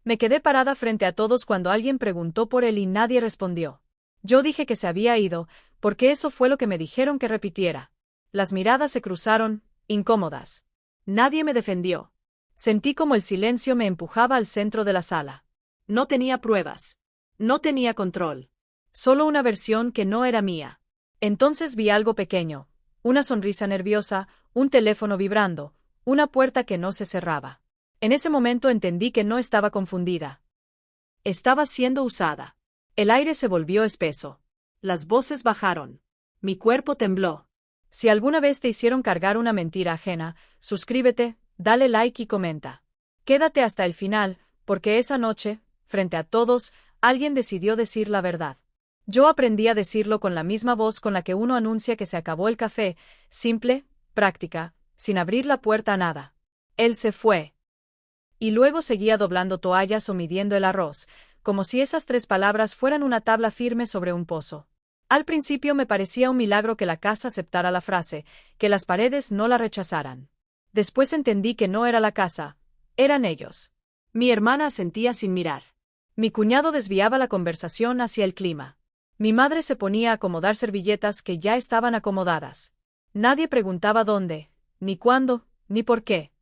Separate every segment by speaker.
Speaker 1: Me quedé parada frente a todos cuando alguien preguntó por él y nadie respondió. Yo dije que se había ido, porque eso fue lo que me dijeron que repitiera. Las miradas se cruzaron, incómodas. Nadie me defendió. Sentí como el silencio me empujaba al centro de la sala. No tenía pruebas. No tenía control. Solo una versión que no era mía. Entonces vi algo pequeño, una sonrisa nerviosa, un teléfono vibrando, una puerta que no se cerraba. En ese momento entendí que no estaba confundida. Estaba siendo usada. El aire se volvió espeso. Las voces bajaron. Mi cuerpo tembló. Si alguna vez te hicieron cargar una mentira ajena, suscríbete, dale like y comenta. Quédate hasta el final, porque esa noche, frente a todos, alguien decidió decir la verdad. Yo aprendí a decirlo con la misma voz con la que uno anuncia que se acabó el café, simple, práctica, sin abrir la puerta a nada. Él se fue. Y luego seguía doblando toallas o midiendo el arroz, como si esas 3 palabras fueran una tabla firme sobre un pozo. Al principio me parecía un milagro que la casa aceptara la frase, que las paredes no la rechazaran. Después entendí que no era la casa, eran ellos. Mi hermana asentía sin mirar. Mi cuñado desviaba la conversación hacia el clima. Mi madre se ponía a acomodar servilletas que ya estaban acomodadas. Nadie preguntaba dónde, ni cuándo, ni por qué.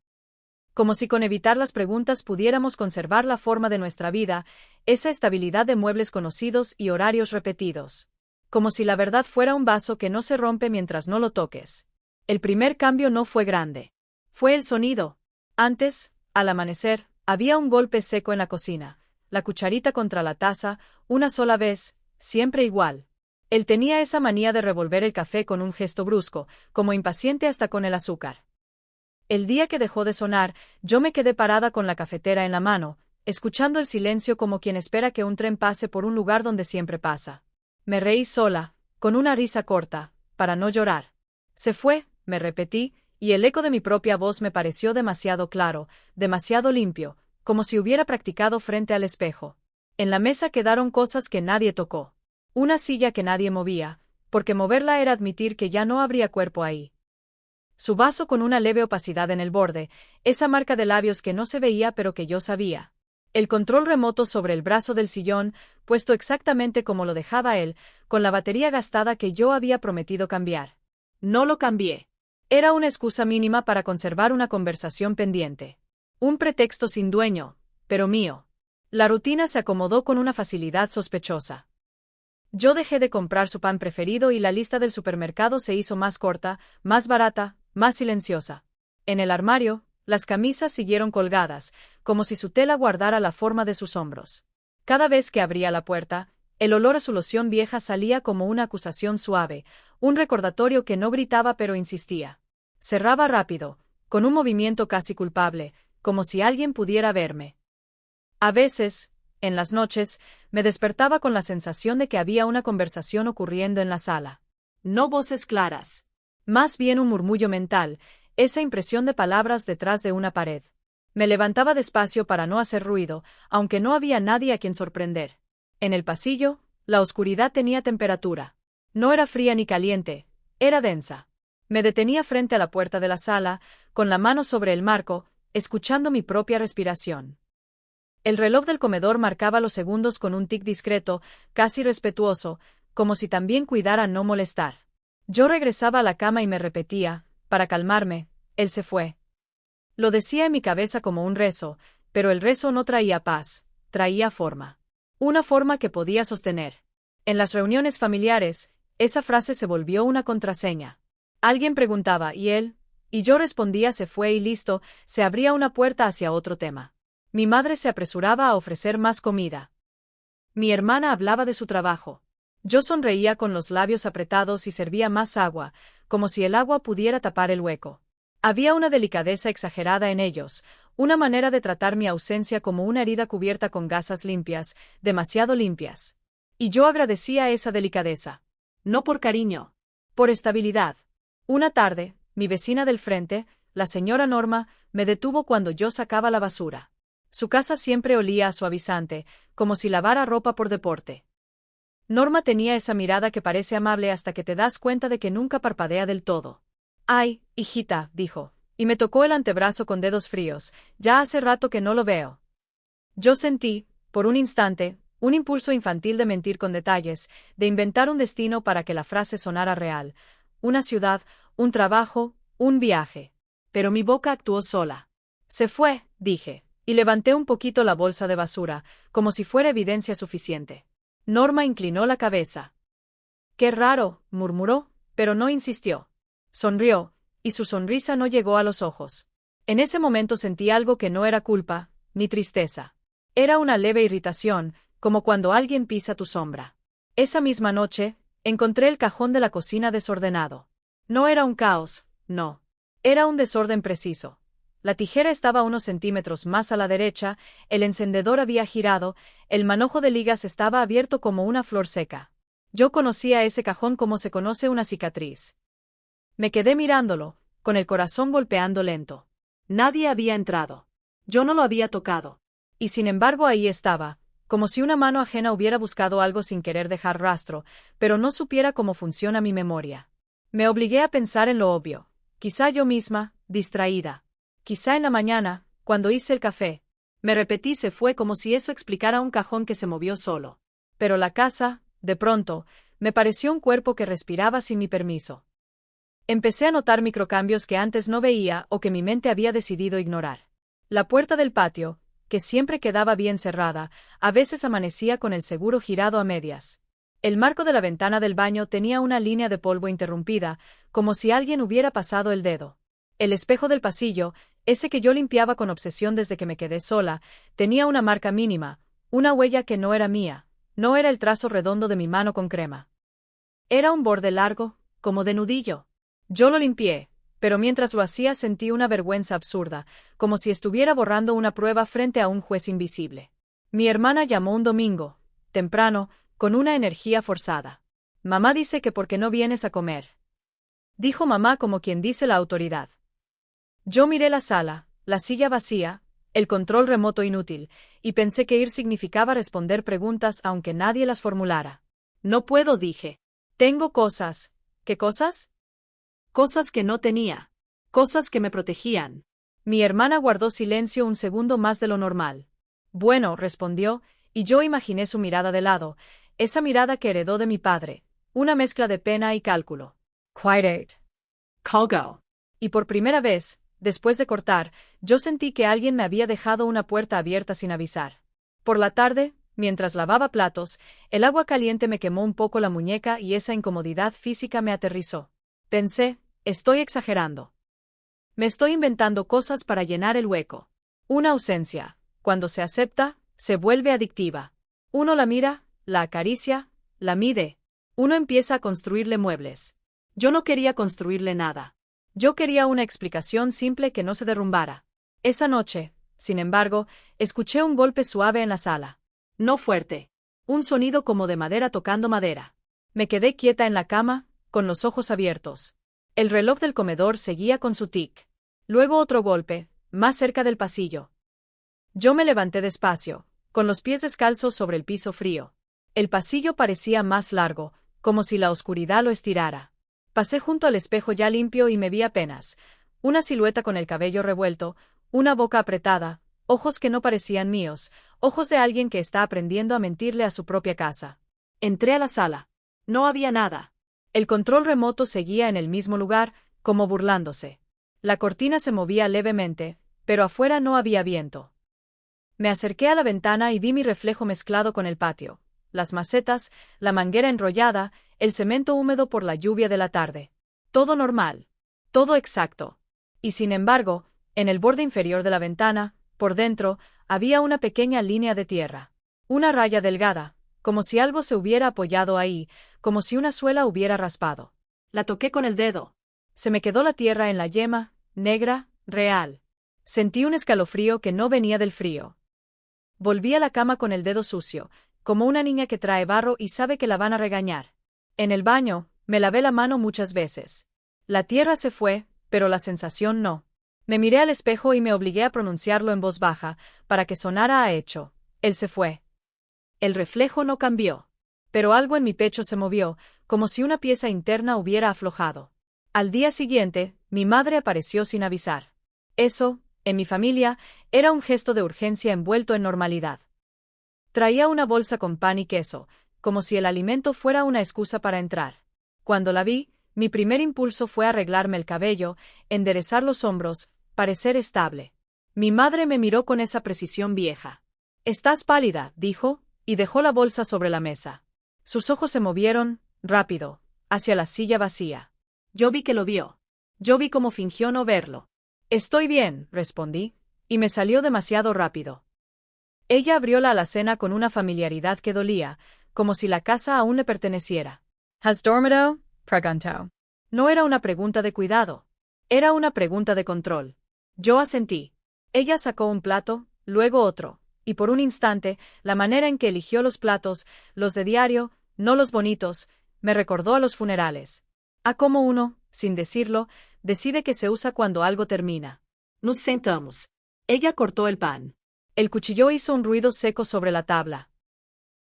Speaker 1: Como si con evitar las preguntas pudiéramos conservar la forma de nuestra vida, esa estabilidad de muebles conocidos y horarios repetidos. Como si la verdad fuera un vaso que no se rompe mientras no lo toques. El primer cambio no fue grande. Fue el sonido. Antes, al amanecer, había un golpe seco en la cocina, la cucharita contra la taza, una sola vez, siempre igual. Él tenía esa manía de revolver el café con un gesto brusco, como impaciente hasta con el azúcar. El día que dejó de sonar, yo me quedé parada con la cafetera en la mano, escuchando el silencio como quien espera que un tren pase por un lugar donde siempre pasa. Me reí sola, con una risa corta, para no llorar. Se fue, me repetí, y el eco de mi propia voz me pareció demasiado claro, demasiado limpio, como si hubiera practicado frente al espejo. En la mesa quedaron cosas que nadie tocó. Una silla que nadie movía, porque moverla era admitir que ya no habría cuerpo ahí. Su vaso con una leve opacidad en el borde, esa marca de labios que no se veía pero que yo sabía. El control remoto sobre el brazo del sillón, puesto exactamente como lo dejaba él, con la batería gastada que yo había prometido cambiar. No lo cambié. Era una excusa mínima para conservar una conversación pendiente. Un pretexto sin dueño, pero mío. La rutina se acomodó con una facilidad sospechosa. Yo dejé de comprar su pan preferido y la lista del supermercado se hizo más corta, más barata, más silenciosa. En el armario, las camisas siguieron colgadas, como si su tela guardara la forma de sus hombros. Cada vez que abría la puerta, el olor a su loción vieja salía como una acusación suave, un recordatorio que no gritaba pero insistía. Cerraba rápido, con un movimiento casi culpable, como si alguien pudiera verme. A veces, en las noches, me despertaba con la sensación de que había una conversación ocurriendo en la sala. No voces claras. Más bien un murmullo mental, esa impresión de palabras detrás de una pared. Me levantaba despacio para no hacer ruido, aunque no había nadie a quien sorprender. En el pasillo, la oscuridad tenía temperatura. No era fría ni caliente, era densa. Me detenía frente a la puerta de la sala, con la mano sobre el marco, escuchando mi propia respiración. El reloj del comedor marcaba los segundos con un tic discreto, casi respetuoso, como si también cuidara no molestar. Yo regresaba a la cama y me repetía, para calmarme, él se fue. Lo decía en mi cabeza como un rezo, pero el rezo no traía paz, traía forma. Una forma que podía sostener. En las reuniones familiares, esa frase se volvió una contraseña. Alguien preguntaba, ¿y él? Y yo respondía, se fue y listo, se abría una puerta hacia otro tema. Mi madre se apresuraba a ofrecer más comida. Mi hermana hablaba de su trabajo. Yo sonreía con los labios apretados y servía más agua, como si el agua pudiera tapar el hueco. Había una delicadeza exagerada en ellos, una manera de tratar mi ausencia como una herida cubierta con gasas limpias, demasiado limpias. Y yo agradecía esa delicadeza. No por cariño, por estabilidad. Una tarde, mi vecina del frente, la señora Norma, me detuvo cuando yo sacaba la basura. Su casa siempre olía a suavizante, como si lavara ropa por deporte. Norma tenía esa mirada que parece amable hasta que te das cuenta de que nunca parpadea del todo. «Ay, hijita», dijo, y me tocó el antebrazo con dedos fríos, «ya hace rato que no lo veo». Yo sentí, por un instante, un impulso infantil de mentir con detalles, de inventar un destino para que la frase sonara real. Una ciudad, un trabajo, un viaje. Pero mi boca actuó sola. Se fue, dije, y levanté un poquito la bolsa de basura, como si fuera evidencia suficiente. Norma inclinó la cabeza. Qué raro, murmuró, pero no insistió. Sonrió, y su sonrisa no llegó a los ojos. En ese momento sentí algo que no era culpa, ni tristeza. Era una leve irritación, como cuando alguien pisa tu sombra. Esa misma noche, encontré el cajón de la cocina desordenado. No era un caos, no. Era un desorden preciso. La tijera estaba unos centímetros más a la derecha, el encendedor había girado, el manojo de ligas estaba abierto como una flor seca. Yo conocía ese cajón como se conoce una cicatriz. Me quedé mirándolo, con el corazón golpeando lento. Nadie había entrado. Yo no lo había tocado. Y sin embargo ahí estaba, como si una mano ajena hubiera buscado algo sin querer dejar rastro, pero no supiera cómo funciona mi memoria. Me obligué a pensar en lo obvio. Quizá yo misma, distraída. Quizá en la mañana, cuando hice el café. Me repetí se fue como si eso explicara un cajón que se movió solo. Pero la casa, de pronto, me pareció un cuerpo que respiraba sin mi permiso. Empecé a notar microcambios que antes no veía o que mi mente había decidido ignorar. La puerta del patio, que siempre quedaba bien cerrada, a veces amanecía con el seguro girado a medias. El marco de la ventana del baño tenía una línea de polvo interrumpida, como si alguien hubiera pasado el dedo. El espejo del pasillo, ese que yo limpiaba con obsesión desde que me quedé sola, tenía una marca mínima, una huella que no era mía, no era el trazo redondo de mi mano con crema. Era un borde largo, como de nudillo. Yo lo limpié, pero mientras lo hacía sentí una vergüenza absurda, como si estuviera borrando una prueba frente a un juez invisible. Mi hermana llamó un domingo, temprano, con una energía forzada. Mamá dice que ¿por qué no vienes a comer? Dijo mamá como quien dice la autoridad. Yo miré la sala, la silla vacía, el control remoto inútil, y pensé que ir significaba responder preguntas aunque nadie las formulara. No puedo, dije. Tengo cosas. ¿Qué cosas? Cosas que no tenía. Cosas que me protegían. Mi hermana guardó silencio un segundo más de lo normal. Bueno, respondió, y yo imaginé su mirada de lado, esa mirada que heredó de mi padre, una mezcla de pena y cálculo. Quiet. Colgo. Y por primera vez, después de cortar, yo sentí que alguien me había dejado una puerta abierta sin avisar. Por la tarde, mientras lavaba platos, el agua caliente me quemó un poco la muñeca y esa incomodidad física me aterrizó. Pensé, estoy exagerando. Me estoy inventando cosas para llenar el hueco. Una ausencia, cuando se acepta, se vuelve adictiva. Uno la mira, la acaricia, la mide. Uno empieza a construirle muebles. Yo no quería construirle nada. Yo quería una explicación simple que no se derrumbara. Esa noche, sin embargo, escuché un golpe suave en la sala. No fuerte. Un sonido como de madera tocando madera. Me quedé quieta en la cama, con los ojos abiertos. El reloj del comedor seguía con su tic. Luego otro golpe, más cerca del pasillo. Yo me levanté despacio, con los pies descalzos sobre el piso frío. El pasillo parecía más largo, como si la oscuridad lo estirara. Pasé junto al espejo ya limpio y me vi apenas. Una silueta con el cabello revuelto, una boca apretada, ojos que no parecían míos, ojos de alguien que está aprendiendo a mentirle a su propia casa. Entré a la sala. No había nada. El control remoto seguía en el mismo lugar, como burlándose. La cortina se movía levemente, pero afuera no había viento. Me acerqué a la ventana y vi mi reflejo mezclado con el patio, las macetas, la manguera enrollada, el cemento húmedo por la lluvia de la tarde. Todo normal. Todo exacto. Y sin embargo, en el borde inferior de la ventana, por dentro, había una pequeña línea de tierra. Una raya delgada, como si algo se hubiera apoyado ahí, como si una suela hubiera raspado. La toqué con el dedo. Se me quedó la tierra en la yema, negra, real. Sentí un escalofrío que no venía del frío. Volví a la cama con el dedo sucio, como una niña que trae barro y sabe que la van a regañar. En el baño, me lavé la mano muchas veces. La tierra se fue, pero la sensación no. Me miré al espejo y me obligué a pronunciarlo en voz baja, para que sonara a hecho. Él se fue. El reflejo no cambió. Pero algo en mi pecho se movió, como si una pieza interna hubiera aflojado. Al día siguiente, mi madre apareció sin avisar. Eso En mi familia, era un gesto de urgencia envuelto en normalidad. Traía una bolsa con pan y queso, como si el alimento fuera una excusa para entrar. Cuando la vi, mi primer impulso fue arreglarme el cabello, enderezar los hombros, parecer estable. Mi madre me miró con esa precisión vieja. «Estás pálida», dijo, y dejó la bolsa sobre la mesa. Sus ojos se movieron, rápido, hacia la silla vacía. Yo vi que lo vio. Yo vi cómo fingió no verlo. «Estoy bien», respondí, y me salió demasiado rápido. Ella abrió la alacena con una familiaridad que dolía, como si la casa aún le perteneciera. «¿Has dormido?», preguntó. No era una pregunta de cuidado. Era una pregunta de control. Yo asentí. Ella sacó un plato, luego otro, y por un instante, la manera en que eligió los platos, los de diario, no los bonitos, me recordó a los funerales. A cómo uno, sin decirlo, decide que se usa cuando algo termina. Nos sentamos. Ella cortó el pan. El cuchillo hizo un ruido seco sobre la tabla.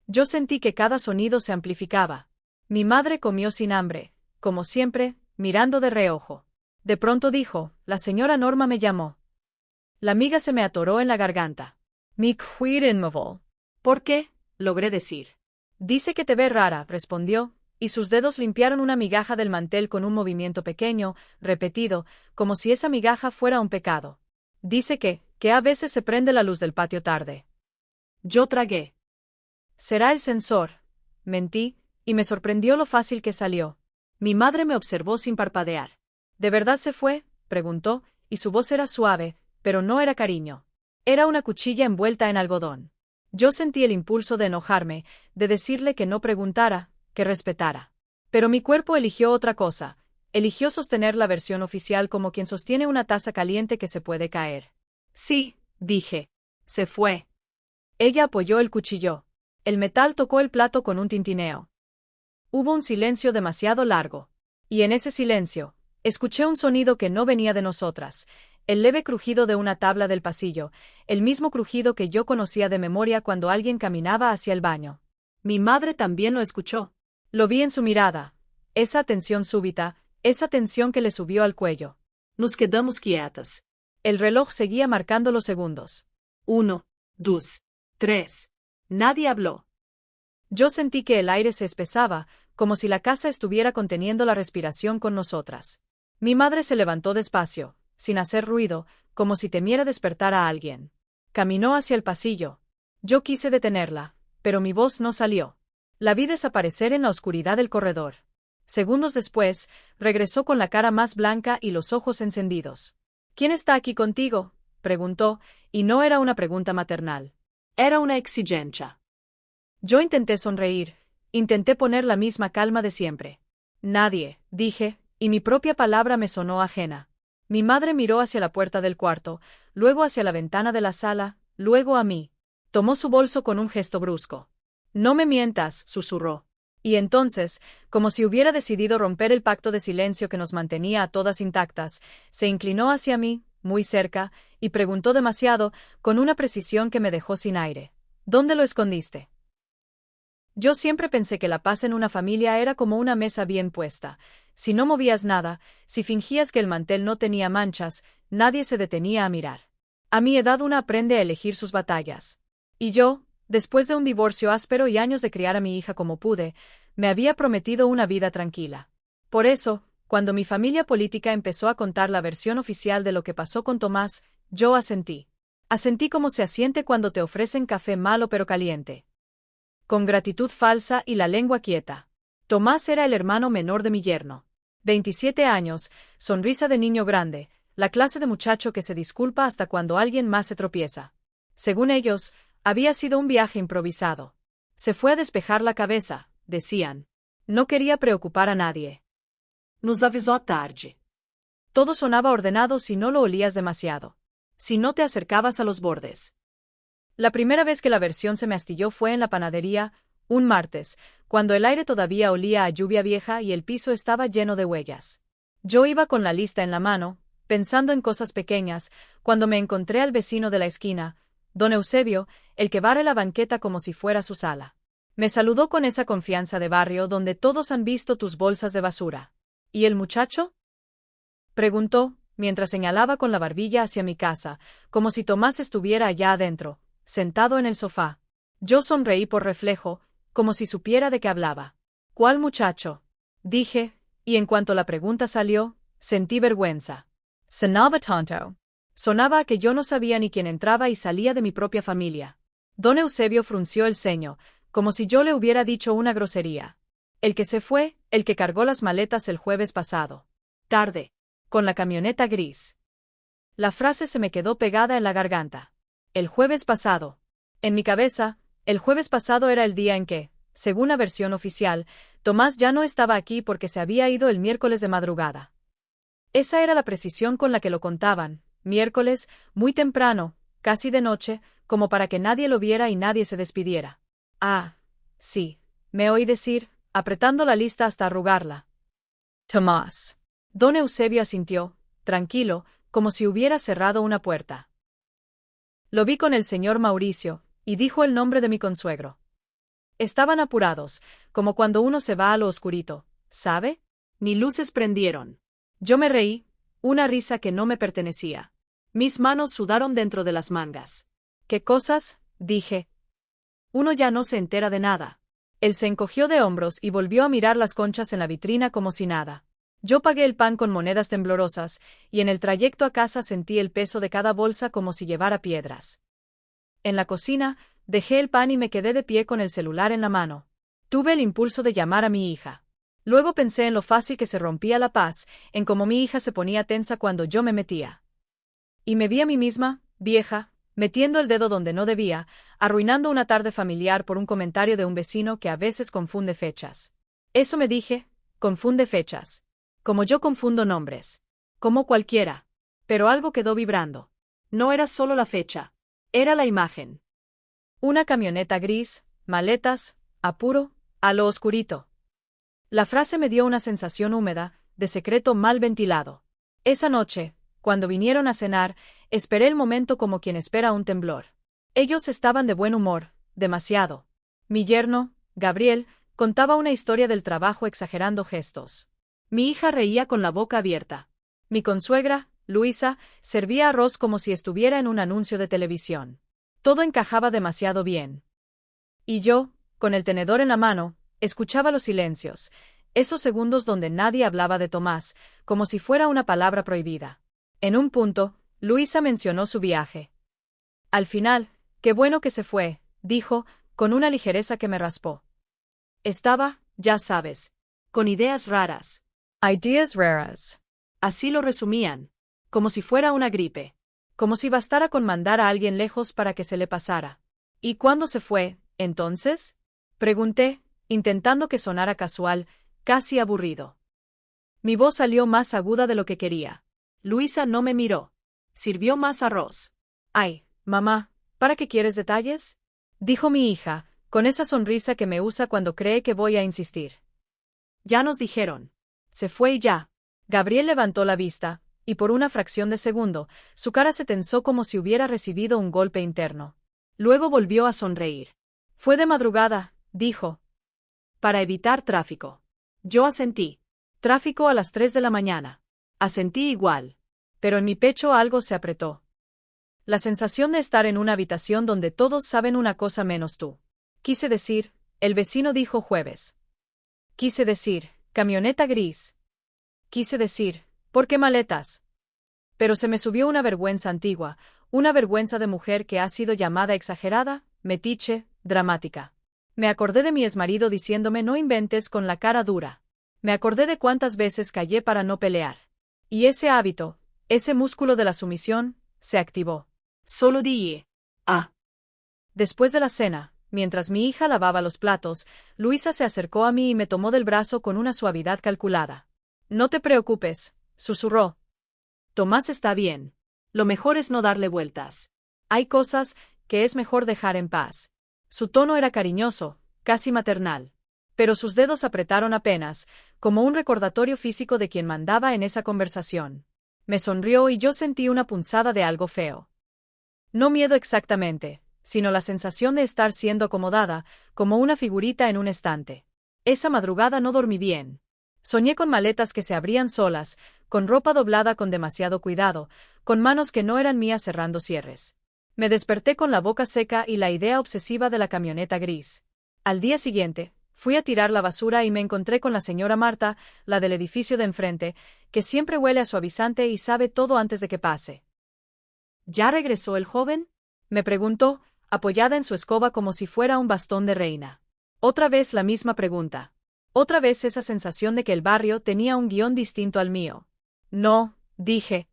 Speaker 1: Yo sentí que cada sonido se amplificaba. Mi madre comió sin hambre, como siempre, mirando de reojo. De pronto dijo, «La señora Norma me llamó». La miga se me atoró en la garganta. «Mi cuidinmóvil». «¿Por qué?», logré decir. «Dice que te ve rara», respondió, y sus dedos limpiaron una migaja del mantel con un movimiento pequeño, repetido, como si esa migaja fuera un pecado. «Dice que a veces se prende la luz del patio tarde». Yo tragué. «Será el sensor», mentí, y me sorprendió lo fácil que salió. Mi madre me observó sin parpadear. «¿De verdad se fue?», preguntó, y su voz era suave, pero no era cariño. Era una cuchilla envuelta en algodón. Yo sentí el impulso de enojarme, de decirle que no preguntara, que respetara. Pero mi cuerpo eligió otra cosa. Eligió sostener la versión oficial como quien sostiene una taza caliente que se puede caer. «Sí», dije. «Se fue». Ella apoyó el cuchillo. El metal tocó el plato con un tintineo. Hubo un silencio demasiado largo. Y en ese silencio, escuché un sonido que no venía de nosotras, el leve crujido de una tabla del pasillo, el mismo crujido que yo conocía de memoria cuando alguien caminaba hacia el baño. Mi madre también lo escuchó. Lo vi en su mirada. Esa tensión súbita, esa tensión que le subió al cuello. Nos quedamos quietas. El reloj seguía marcando los segundos. 1, 2, 3. Nadie habló. Yo sentí que el aire se espesaba, como si la casa estuviera conteniendo la respiración con nosotras. Mi madre se levantó despacio, sin hacer ruido, como si temiera despertar a alguien. Caminó hacia el pasillo. Yo quise detenerla, pero mi voz no salió. La vi desaparecer en la oscuridad del corredor. Segundos después, regresó con la cara más blanca y los ojos encendidos. «¿Quién está aquí contigo?», preguntó, y no era una pregunta maternal. Era una exigencia. Yo intenté sonreír, intenté poner la misma calma de siempre. «Nadie», dije, y mi propia palabra me sonó ajena. Mi madre miró hacia la puerta del cuarto, luego hacia la ventana de la sala, luego a mí. Tomó su bolso con un gesto brusco. «No me mientas», susurró. Y entonces, como si hubiera decidido romper el pacto de silencio que nos mantenía a todas intactas, se inclinó hacia mí, muy cerca, y preguntó demasiado, con una precisión que me dejó sin aire. «¿Dónde lo escondiste?». Yo siempre pensé que la paz en una familia era como una mesa bien puesta. Si no movías nada, si fingías que el mantel no tenía manchas, nadie se detenía a mirar. A mi edad una aprende a elegir sus batallas. Y yo, después de un divorcio áspero y años de criar a mi hija como pude, me había prometido una vida tranquila. Por eso, cuando mi familia política empezó a contar la versión oficial de lo que pasó con Tomás, yo asentí. Asentí como se asiente cuando te ofrecen café malo pero caliente. Con gratitud falsa y la lengua quieta. Tomás era el hermano menor de mi yerno. 27 años, sonrisa de niño grande, la clase de muchacho que se disculpa hasta cuando alguien más se tropieza. Según ellos, había sido un viaje improvisado. Se fue a despejar la cabeza, decían. No quería preocupar a nadie. Nos avisó tarde. Todo sonaba ordenado si no lo olías demasiado. Si no te acercabas a los bordes. La primera vez que la versión se me astilló fue en la panadería, un martes, cuando el aire todavía olía a lluvia vieja y el piso estaba lleno de huellas. Yo iba con la lista en la mano, pensando en cosas pequeñas, cuando me encontré al vecino de la esquina, don Eusebio, el que barre la banqueta como si fuera su sala. Me saludó con esa confianza de barrio donde todos han visto tus bolsas de basura. ¿Y el muchacho?, preguntó, mientras señalaba con la barbilla hacia mi casa, como si Tomás estuviera allá adentro, sentado en el sofá. Yo sonreí por reflejo, como si supiera de qué hablaba. ¿Cuál muchacho? Dije, y en cuanto la pregunta salió, sentí vergüenza. Sonaba tonto. Sonaba a que yo no sabía ni quién entraba y salía de mi propia familia. Don Eusebio frunció el ceño, como si yo le hubiera dicho una grosería. El que se fue, el que cargó las maletas el jueves pasado. Tarde. Con la camioneta gris. La frase se me quedó pegada en la garganta. El jueves pasado. En mi cabeza, el jueves pasado era el día en que, según la versión oficial, Tomás ya no estaba aquí porque se había ido el miércoles de madrugada. Esa era la precisión con la que lo contaban, miércoles, muy temprano, casi de noche, como para que nadie lo viera y nadie se despidiera. Ah, sí, me oí decir, apretando la lista hasta arrugarla. Tomás. Don Eusebio asintió, tranquilo, como si hubiera cerrado una puerta. Lo vi con el señor Mauricio, y dijo el nombre de mi consuegro. Estaban apurados, como cuando uno se va a lo oscurito, ¿sabe? Ni luces prendieron. Yo me reí, una risa que no me pertenecía. Mis manos sudaron dentro de las mangas. ¿Qué cosas? Dije. Uno ya no se entera de nada. Él se encogió de hombros y volvió a mirar las conchas en la vitrina como si nada. Yo pagué el pan con monedas temblorosas, y en el trayecto a casa sentí el peso de cada bolsa como si llevara piedras. En la cocina, dejé el pan y me quedé de pie con el celular en la mano. Tuve el impulso de llamar a mi hija. Luego pensé en lo fácil que se rompía la paz, en cómo mi hija se ponía tensa cuando yo me metía. Y me vi a mí misma, vieja, metiendo el dedo donde no debía, arruinando una tarde familiar por un comentario de un vecino que a veces confunde fechas. Eso me dije, confunde fechas. Como yo confundo nombres. Como cualquiera. Pero algo quedó vibrando. No era solo la fecha. Era la imagen. Una camioneta gris, maletas, apuro, a lo oscurito. La frase me dio una sensación húmeda, de secreto mal ventilado. Esa noche, cuando vinieron a cenar, esperé el momento como quien espera un temblor. Ellos estaban de buen humor, demasiado. Mi yerno, Gabriel, contaba una historia del trabajo exagerando gestos. Mi hija reía con la boca abierta. Mi consuegra, Luisa, servía arroz como si estuviera en un anuncio de televisión. Todo encajaba demasiado bien. Y yo, con el tenedor en la mano, escuchaba los silencios, esos segundos donde nadie hablaba de Tomás, como si fuera una palabra prohibida. En un punto, Luisa mencionó su viaje. Al final, qué bueno que se fue, dijo, con una ligereza que me raspó. Estaba, ya sabes, con ideas raras. Ideas raras. Así lo resumían. Como si fuera una gripe. Como si bastara con mandar a alguien lejos para que se le pasara. ¿Y cuándo se fue, entonces? Pregunté, intentando que sonara casual, casi aburrido. Mi voz salió más aguda de lo que quería. Luisa no me miró. Sirvió más arroz. Ay, mamá, ¿para qué quieres detalles? Dijo mi hija, con esa sonrisa que me usa cuando cree que voy a insistir. Ya nos dijeron. Se fue y ya. Gabriel levantó la vista, y por una fracción de segundo, su cara se tensó como si hubiera recibido un golpe interno. Luego volvió a sonreír. Fue de madrugada, dijo. Para evitar tráfico. Yo asentí. Tráfico a las 3 de la mañana. Asentí igual. Pero en mi pecho algo se apretó. La sensación de estar en una habitación donde todos saben una cosa menos tú. Quise decir, el vecino dijo jueves. Quise decir, camioneta gris. Quise decir, ¿por qué maletas? Pero se me subió una vergüenza antigua, una vergüenza de mujer que ha sido llamada exagerada, metiche, dramática. Me acordé de mi exmarido diciéndome no inventes con la cara dura. Me acordé de cuántas veces callé para no pelear. Y ese hábito, ese músculo de la sumisión, se activó. Solo dije, ah. Después de la cena, mientras mi hija lavaba los platos, Luisa se acercó a mí y me tomó del brazo con una suavidad calculada. No te preocupes, susurró. Tomás está bien. Lo mejor es no darle vueltas. Hay cosas que es mejor dejar en paz. Su tono era cariñoso, casi maternal. Pero sus dedos apretaron apenas, como un recordatorio físico de quien mandaba en esa conversación. Me sonrió y yo sentí una punzada de algo feo. No miedo exactamente, sino la sensación de estar siendo acomodada, como una figurita en un estante. Esa madrugada no dormí bien. Soñé con maletas que se abrían solas, con ropa doblada con demasiado cuidado, con manos que no eran mías cerrando cierres. Me desperté con la boca seca y la idea obsesiva de la camioneta gris. Al día siguiente, fui a tirar la basura y me encontré con la señora Marta, la del edificio de enfrente, que siempre huele a suavizante y sabe todo antes de que pase. ¿Ya regresó el joven?, me preguntó, apoyada en su escoba como si fuera un bastón de reina. Otra vez la misma pregunta. Otra vez esa sensación de que el barrio tenía un guión distinto al mío. No, dije.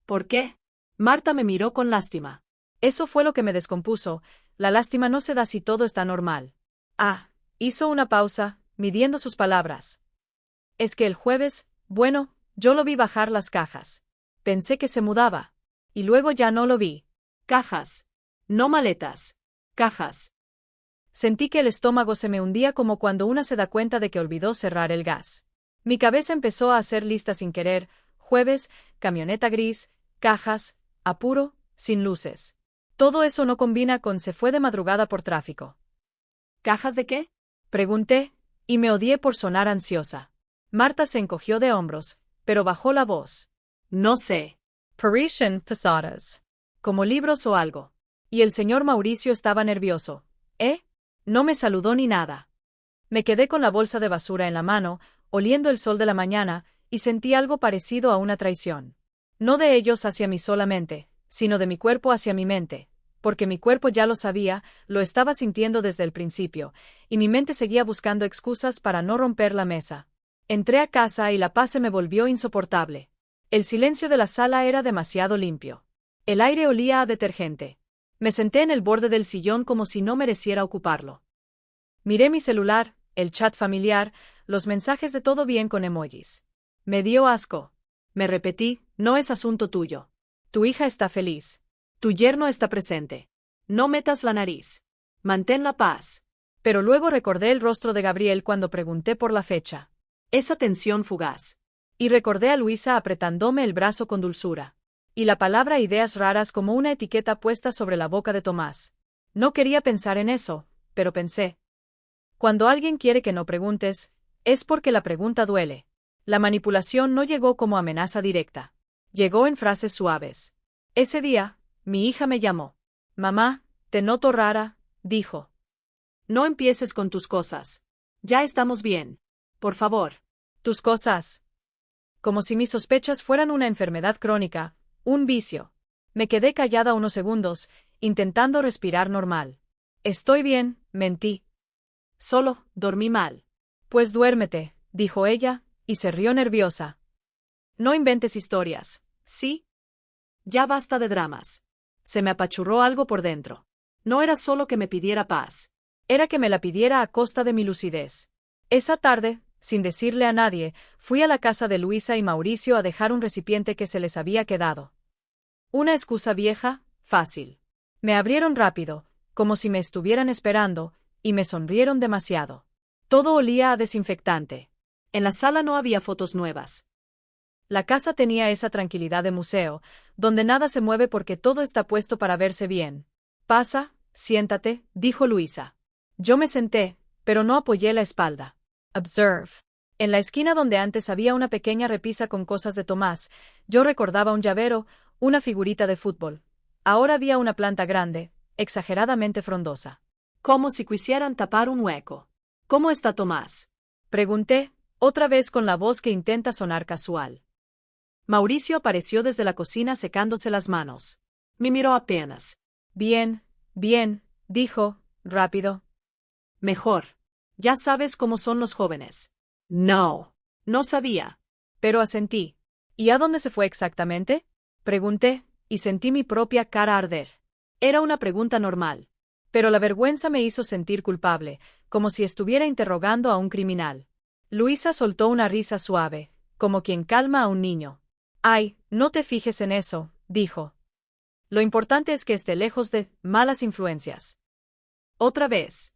Speaker 2: ¿Por qué? Marta me miró con lástima.
Speaker 1: Eso fue lo que me descompuso. La lástima no se da si todo está normal. Ah, hizo una pausa, midiendo sus palabras. Es que el jueves, bueno, yo lo vi bajar las cajas. Pensé que se mudaba. Y luego ya no lo vi.
Speaker 2: Cajas. No maletas. Cajas.
Speaker 1: Sentí que el estómago se me hundía como cuando una se da cuenta de que olvidó cerrar el gas. Mi cabeza empezó a hacer listas sin querer: jueves, camioneta gris, cajas, apuro, sin luces. Todo eso no combina con se fue de madrugada por tráfico.
Speaker 2: ¿Cajas de qué?,
Speaker 1: pregunté, y me odié por sonar ansiosa. Marta se encogió de hombros, pero bajó la voz.
Speaker 2: No sé.
Speaker 1: Parisian pesadas. Como libros o algo. Y el señor Mauricio estaba nervioso. No me saludó ni nada. Me quedé con la bolsa de basura en la mano, oliendo el sol de la mañana, y sentí algo parecido a una traición. No de ellos hacia mí solamente, sino de mi cuerpo hacia mi mente, porque mi cuerpo ya lo sabía, lo estaba sintiendo desde el principio, y mi mente seguía buscando excusas para no romper la mesa. Entré a casa y la paz se me volvió insoportable. El silencio de la sala era demasiado limpio. El aire olía a detergente. Me senté en el borde del sillón como si no mereciera ocuparlo. Miré mi celular, el chat familiar, los mensajes de todo bien con emojis. Me dio asco. Me repetí: no es asunto tuyo. Tu hija está feliz. Tu yerno está presente. No metas la nariz. Mantén la paz. Pero luego recordé el rostro de Gabriel cuando pregunté por la fecha. Esa tensión fugaz. Y recordé a Luisa apretándome el brazo con dulzura. Y la palabra ideas raras como una etiqueta puesta sobre la boca de Tomás. No quería pensar en eso, pero pensé. Cuando alguien quiere que no preguntes, es porque la pregunta duele. La manipulación no llegó como amenaza directa. Llegó en frases suaves. Ese día, mi hija me llamó. Mamá, te noto rara, dijo.
Speaker 2: No empieces con tus cosas. Ya estamos bien. Por favor.
Speaker 1: Tus cosas. Como si mis sospechas fueran una enfermedad crónica, un vicio. Me quedé callada unos segundos, intentando respirar normal. Estoy bien, mentí.
Speaker 2: Solo, dormí mal.
Speaker 1: Pues duérmete, dijo ella, y se rió nerviosa. No inventes historias, ¿sí?
Speaker 2: Ya basta de dramas. Se me apachurró algo por dentro. No era solo que me pidiera paz.
Speaker 1: Era que me la pidiera a costa de mi lucidez. Esa tarde, sin decirle a nadie, fui a la casa de Luisa y Mauricio a dejar un recipiente que se les había quedado. Una excusa vieja, fácil. Me abrieron rápido, como si me estuvieran esperando, y me sonrieron demasiado. Todo olía a desinfectante.
Speaker 2: En la sala no había fotos nuevas.
Speaker 1: La casa tenía esa tranquilidad de museo, donde nada se mueve porque todo está puesto para verse bien. Pasa, siéntate, dijo Luisa. Yo me senté, pero no apoyé la espalda. Observe. En la esquina donde antes había una pequeña repisa con cosas de Tomás, yo recordaba un llavero, una figurita de fútbol. Ahora había una planta grande, exageradamente frondosa.
Speaker 2: Como si quisieran tapar un hueco. ¿Cómo está Tomás?,
Speaker 1: pregunté, otra vez con la voz que intenta sonar casual.
Speaker 2: Mauricio apareció desde la cocina secándose las manos. Me miró apenas.
Speaker 1: Bien, bien, dijo, rápido.
Speaker 2: Mejor. Ya sabes cómo son los jóvenes. No. No sabía.
Speaker 1: Pero asentí. ¿Y a dónde se fue exactamente?, pregunté, y sentí mi propia cara arder.
Speaker 2: Era una pregunta normal.
Speaker 1: Pero la vergüenza me hizo sentir culpable, como si estuviera interrogando a un criminal. Luisa soltó una risa suave, como quien calma a un niño. Ay, no te fijes en eso, dijo. Lo importante es que esté lejos de malas influencias. Otra vez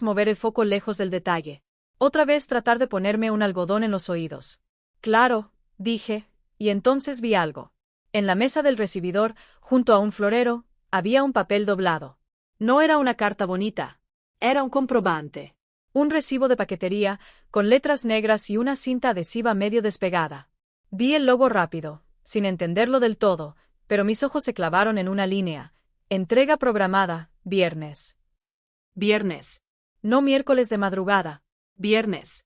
Speaker 1: mover el foco lejos del detalle. Otra vez tratar de ponerme un algodón en los oídos. Claro, dije, y entonces vi algo. En la mesa del recibidor, junto a un florero, había un papel doblado.
Speaker 2: No era una carta bonita. Era un comprobante.
Speaker 1: Un recibo de paquetería, con letras negras y una cinta adhesiva medio despegada. Vi el logo rápido, sin entenderlo del todo, pero mis ojos se clavaron en una línea. Entrega programada, viernes.
Speaker 2: Viernes.
Speaker 1: No miércoles de madrugada.
Speaker 2: Viernes.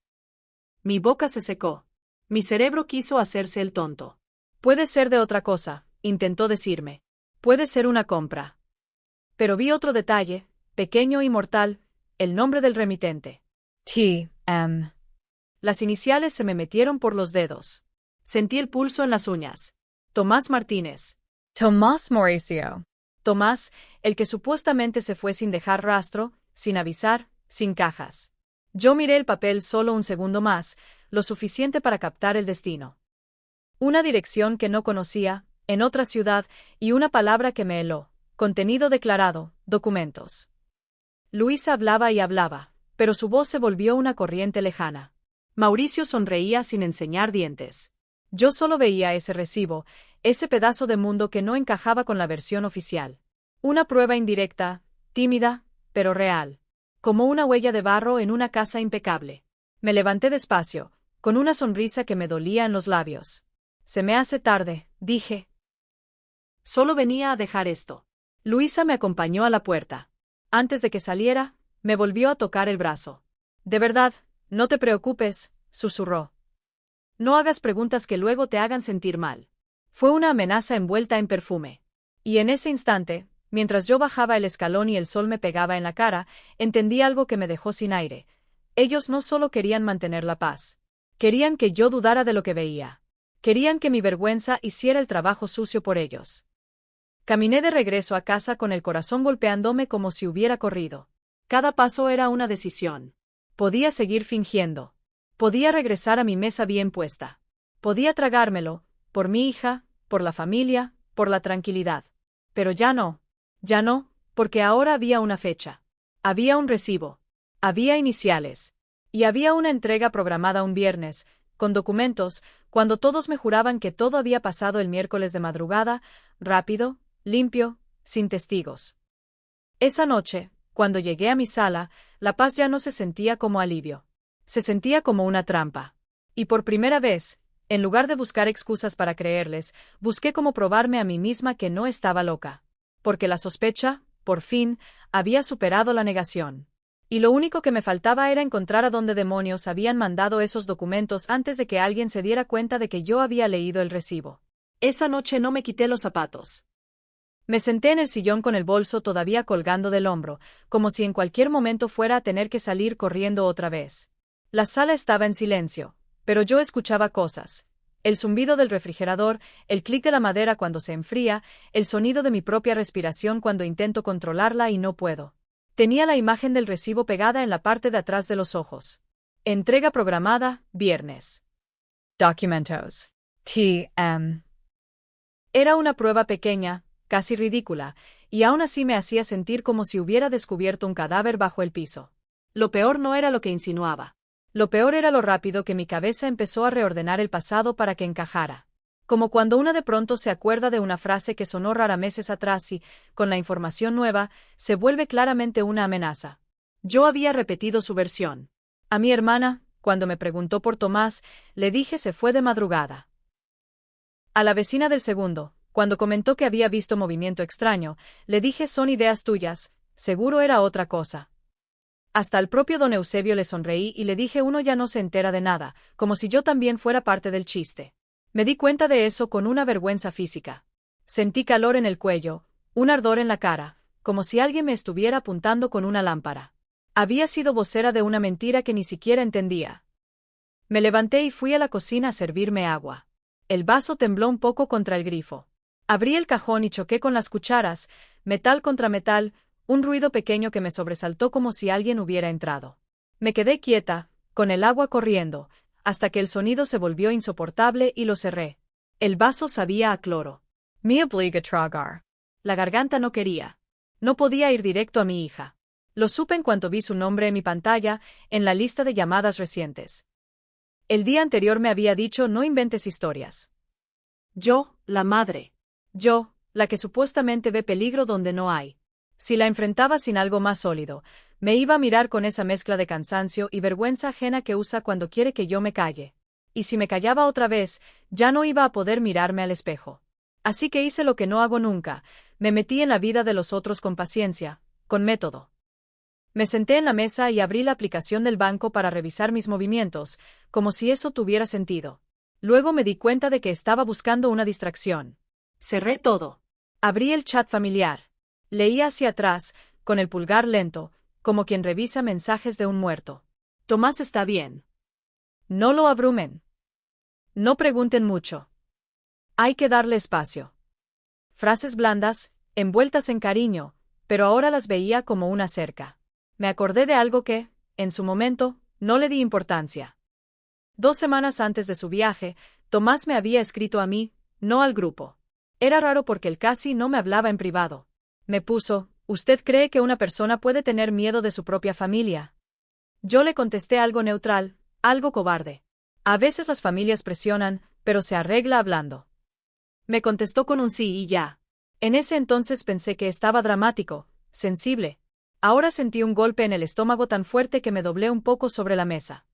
Speaker 2: Mi boca se secó. Mi cerebro quiso hacerse el tonto.
Speaker 1: Puede ser de otra cosa, intentó decirme. Puede ser una compra. Pero vi otro detalle, pequeño y mortal, el nombre del remitente. T.M. Las iniciales se me metieron por los dedos.
Speaker 2: Sentí el pulso en las uñas. Tomás Martínez.
Speaker 1: Tomás Mauricio. Tomás, el que supuestamente se fue sin dejar rastro, sin avisar, sin cajas. Yo miré el papel solo un segundo más, lo suficiente para captar el destino. Una dirección que no conocía, en otra ciudad, y una palabra que me heló. Contenido declarado, documentos. Luisa hablaba y hablaba, pero su voz se volvió una corriente lejana.
Speaker 2: Mauricio sonreía sin enseñar dientes.
Speaker 1: Yo solo veía ese recibo, ese pedazo de mundo que no encajaba con la versión oficial. Una prueba indirecta, tímida, pero real. Como una huella de barro en una casa impecable. Me levanté despacio, con una sonrisa que me dolía en los labios. Se me hace tarde, dije.
Speaker 2: Solo venía a dejar esto.
Speaker 1: Luisa me acompañó a la puerta. Antes de que saliera, me volvió a tocar el brazo. De verdad, no te preocupes, susurró. No hagas preguntas que luego te hagan sentir mal. Fue una amenaza envuelta en perfume. Y en ese instante, mientras yo bajaba el escalón y el sol me pegaba en la cara, entendí algo que me dejó sin aire. Ellos no solo querían mantener la paz. Querían que yo dudara de lo que veía. Querían que mi vergüenza hiciera el trabajo sucio por ellos. Caminé de regreso a casa con el corazón golpeándome como si hubiera corrido.
Speaker 2: Cada paso era una decisión.
Speaker 1: Podía seguir fingiendo. Podía regresar a mi mesa bien puesta. Podía tragármelo, por mi hija, por la familia, por la tranquilidad. Pero ya no. Ya no, porque ahora había una fecha. Había un recibo. Había iniciales. Y había una entrega programada un viernes, con documentos, cuando todos me juraban que todo había pasado el miércoles de madrugada, rápido, limpio, sin testigos. Esa noche, cuando llegué a mi sala, la paz ya no se sentía como alivio. Se sentía como una trampa. Y por primera vez, en lugar de buscar excusas para creerles, busqué cómo probarme a mí misma que no estaba loca. Porque la sospecha, por fin, había superado la negación. Y lo único que me faltaba era encontrar a dónde demonios habían mandado esos documentos antes de que alguien se diera cuenta de que yo había leído el recibo.
Speaker 2: Esa noche no me quité los zapatos.
Speaker 1: Me senté en el sillón con el bolso todavía colgando del hombro, como si en cualquier momento fuera a tener que salir corriendo otra vez. La sala estaba en silencio, pero yo escuchaba cosas. El zumbido del refrigerador, el clic de la madera cuando se enfría, el sonido de mi propia respiración cuando intento controlarla y no puedo. Tenía la imagen del recibo pegada en la parte de atrás de los ojos. Entrega programada, viernes. Documentos. T.M. Era una prueba pequeña, casi ridícula, y aún así me hacía sentir como si hubiera descubierto un cadáver bajo el piso.
Speaker 2: Lo peor no era lo que insinuaba.
Speaker 1: Lo peor era lo rápido que mi cabeza empezó a reordenar el pasado para que encajara. Como cuando una de pronto se acuerda de una frase que sonó rara meses atrás y, con la información nueva, se vuelve claramente una amenaza.
Speaker 2: Yo había repetido su versión.
Speaker 1: A mi hermana, cuando me preguntó por Tomás, le dije se fue de madrugada. A la vecina del segundo, cuando comentó que había visto movimiento extraño, le dije son ideas tuyas, seguro era otra cosa. Hasta al propio don Eusebio le sonreí y le dije uno ya no se entera de nada, como si yo también fuera parte del chiste. Me di cuenta de eso con una vergüenza física. Sentí calor en el cuello, un ardor en la cara, como si alguien me estuviera apuntando con una lámpara. Había sido vocera de una mentira que ni siquiera entendía. Me levanté y fui a la cocina a servirme agua. El vaso tembló un poco contra el grifo. Abrí el cajón y choqué con las cucharas, metal contra metal, un ruido pequeño que me sobresaltó como si alguien hubiera entrado. Me quedé quieta, con el agua corriendo, hasta que el sonido se volvió insoportable y lo cerré. El vaso sabía a cloro. Me obliga a tragar. La garganta no quería. No podía ir directo a mi hija. Lo supe en cuanto vi su nombre en mi pantalla, en la lista de llamadas recientes. El día anterior me había dicho no inventes historias.
Speaker 2: Yo, la madre.
Speaker 1: Yo, la que supuestamente ve peligro donde no hay. Si la enfrentaba sin algo más sólido, Me iba a mirar con esa mezcla de cansancio y vergüenza ajena que usa cuando quiere que yo me calle. Y si me callaba otra vez, ya no iba a poder mirarme al espejo. Así que hice lo que no hago nunca, me metí en la vida de los otros con paciencia, con método. Me senté en la mesa y abrí la aplicación del banco para revisar mis movimientos, como si eso tuviera sentido. Luego me di cuenta de que estaba buscando una distracción.
Speaker 2: Cerré todo.
Speaker 1: Abrí el chat familiar. Leí hacia atrás, con el pulgar lento, como quien revisa mensajes de un muerto.
Speaker 2: Tomás está bien.
Speaker 1: No lo abrumen. No pregunten mucho. Hay que darle espacio. Frases blandas, envueltas en cariño, pero ahora las veía como una cerca. Me acordé de algo que, en su momento, no le di importancia. 2 semanas antes de su viaje, Tomás me había escrito a mí, no al grupo. Era raro porque él casi no me hablaba en privado. Me puso, ¿usted cree que una persona puede tener miedo de su propia familia? Yo le contesté algo neutral, algo cobarde. A veces las familias presionan, pero se arregla hablando.
Speaker 2: Me contestó con un sí y ya.
Speaker 1: En ese entonces pensé que estaba dramático, sensible. Ahora sentí un golpe en el estómago tan fuerte que me doblé un poco sobre la mesa.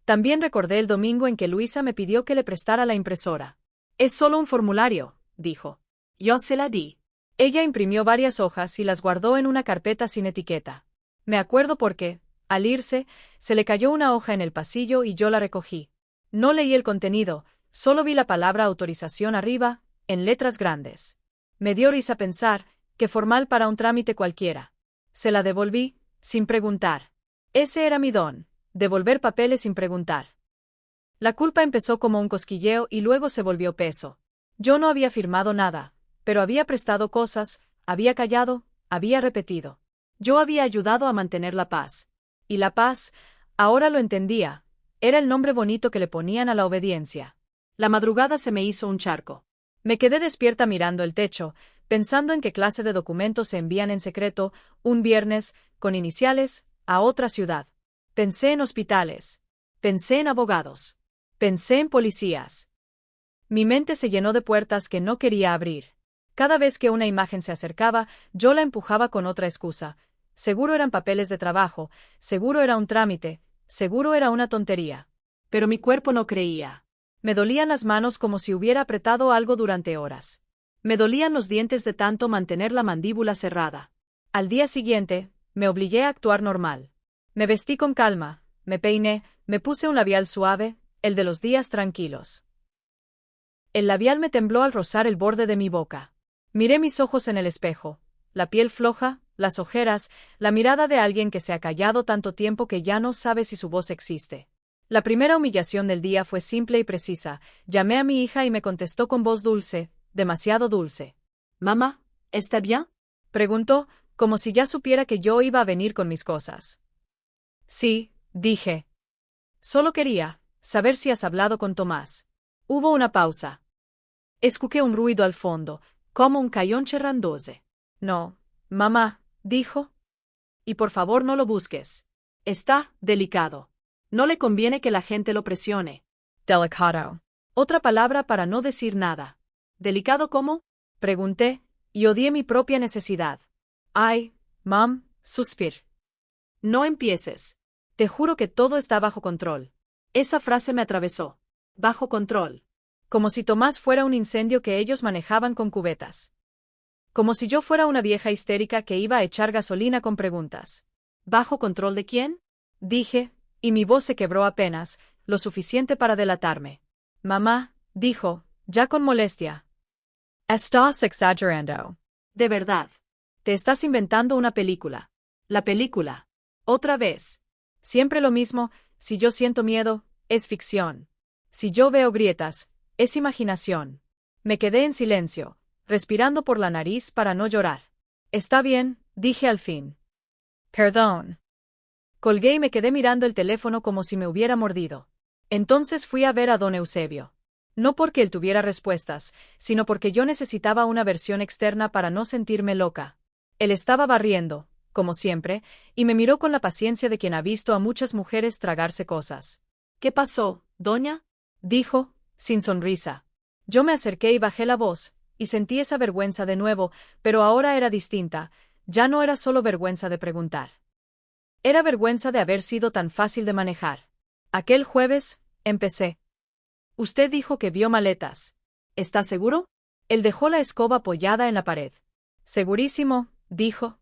Speaker 1: También recordé el domingo en que Luisa me pidió que le prestara la impresora.
Speaker 2: Es solo un formulario, dijo. Yo se la di.
Speaker 1: Ella imprimió varias hojas y las guardó en una carpeta sin etiqueta. Me acuerdo porque, al irse, se le cayó una hoja en el pasillo y yo la recogí. No leí el contenido, solo vi la palabra autorización arriba, en letras grandes. Me dio risa pensar, que formal para un trámite cualquiera. Se la devolví, sin preguntar. Ese era mi don, devolver papeles sin preguntar. La culpa empezó como un cosquilleo y luego se volvió peso. Yo no había firmado nada, pero había prestado cosas, había callado, había repetido. Yo había ayudado a mantener la paz. Y la paz, ahora lo entendía, era el nombre bonito que le ponían a la obediencia.
Speaker 2: La madrugada se me hizo un charco.
Speaker 1: Me quedé despierta mirando el techo, pensando en qué clase de documentos se envían en secreto, un viernes, con iniciales, a otra ciudad. Pensé en hospitales. Pensé en abogados. Pensé en policías. Mi mente se llenó de puertas que no quería abrir. Cada vez que una imagen se acercaba, yo la empujaba con otra excusa. Seguro eran papeles de trabajo, seguro era un trámite, seguro era una tontería.
Speaker 2: Pero mi cuerpo no creía.
Speaker 1: Me dolían las manos como si hubiera apretado algo durante horas. Me dolían los dientes de tanto mantener la mandíbula cerrada. Al día siguiente, me obligué a actuar normal. Me vestí con calma, me peiné, me puse un labial suave, el de los días tranquilos. El labial me tembló al rozar el borde de mi boca. Miré mis ojos en el espejo, la piel floja, las ojeras, la mirada de alguien que se ha callado tanto tiempo que ya no sabe si su voz existe. La primera humillación del día fue simple y precisa. Llamé a mi hija y me contestó con voz dulce, demasiado dulce.
Speaker 2: «Mamá, ¿está bien?»,
Speaker 1: preguntó, como si ya supiera que yo iba a venir con mis cosas. Sí, dije. Solo quería saber si has hablado con Tomás. Hubo una pausa.
Speaker 2: Escuché un ruido al fondo, como un cañón cerrándose.
Speaker 1: No, mamá, dijo.
Speaker 2: Y por favor no lo busques. Está delicado. No le conviene que la gente lo presione.
Speaker 1: Delicado. Otra palabra para no decir nada.
Speaker 2: ¿Delicado cómo?,
Speaker 1: pregunté, y odié mi propia necesidad. Ay, mam, suspiré.
Speaker 2: No empieces.
Speaker 1: Te juro que todo está bajo control.
Speaker 2: Esa frase me atravesó. Bajo control.
Speaker 1: Como si Tomás fuera un incendio que ellos manejaban con cubetas. Como si yo fuera una vieja histérica que iba a echar gasolina con preguntas.
Speaker 2: ¿Bajo control de quién?,
Speaker 1: dije, y mi voz se quebró apenas, lo suficiente para delatarme. Mamá, dijo, ya con molestia. Estás exagerando.
Speaker 2: De verdad.
Speaker 1: Te estás inventando una película.
Speaker 2: La película.
Speaker 1: Otra vez. Siempre lo mismo, si yo siento miedo, es ficción. Si yo veo grietas, es imaginación. Me quedé en silencio, respirando por la nariz para no llorar. Está bien, dije al fin. Perdón. Colgué y me quedé mirando el teléfono como si me hubiera mordido. Entonces fui a ver a don Eusebio. No porque él tuviera respuestas, sino porque yo necesitaba una versión externa para no sentirme loca. Él estaba barriendo, como siempre, y me miró con la paciencia de quien ha visto a muchas mujeres tragarse cosas.
Speaker 2: ¿Qué pasó, doña?,
Speaker 1: dijo, sin sonrisa. Yo me acerqué y bajé la voz, y sentí esa vergüenza de nuevo, pero ahora era distinta, ya no era solo vergüenza de preguntar. Era vergüenza de haber sido tan fácil de manejar. Aquel jueves, empecé. Usted dijo que vio maletas.
Speaker 2: ¿Está seguro?
Speaker 1: Él dejó la escoba apoyada en la pared. Segurísimo, dijo.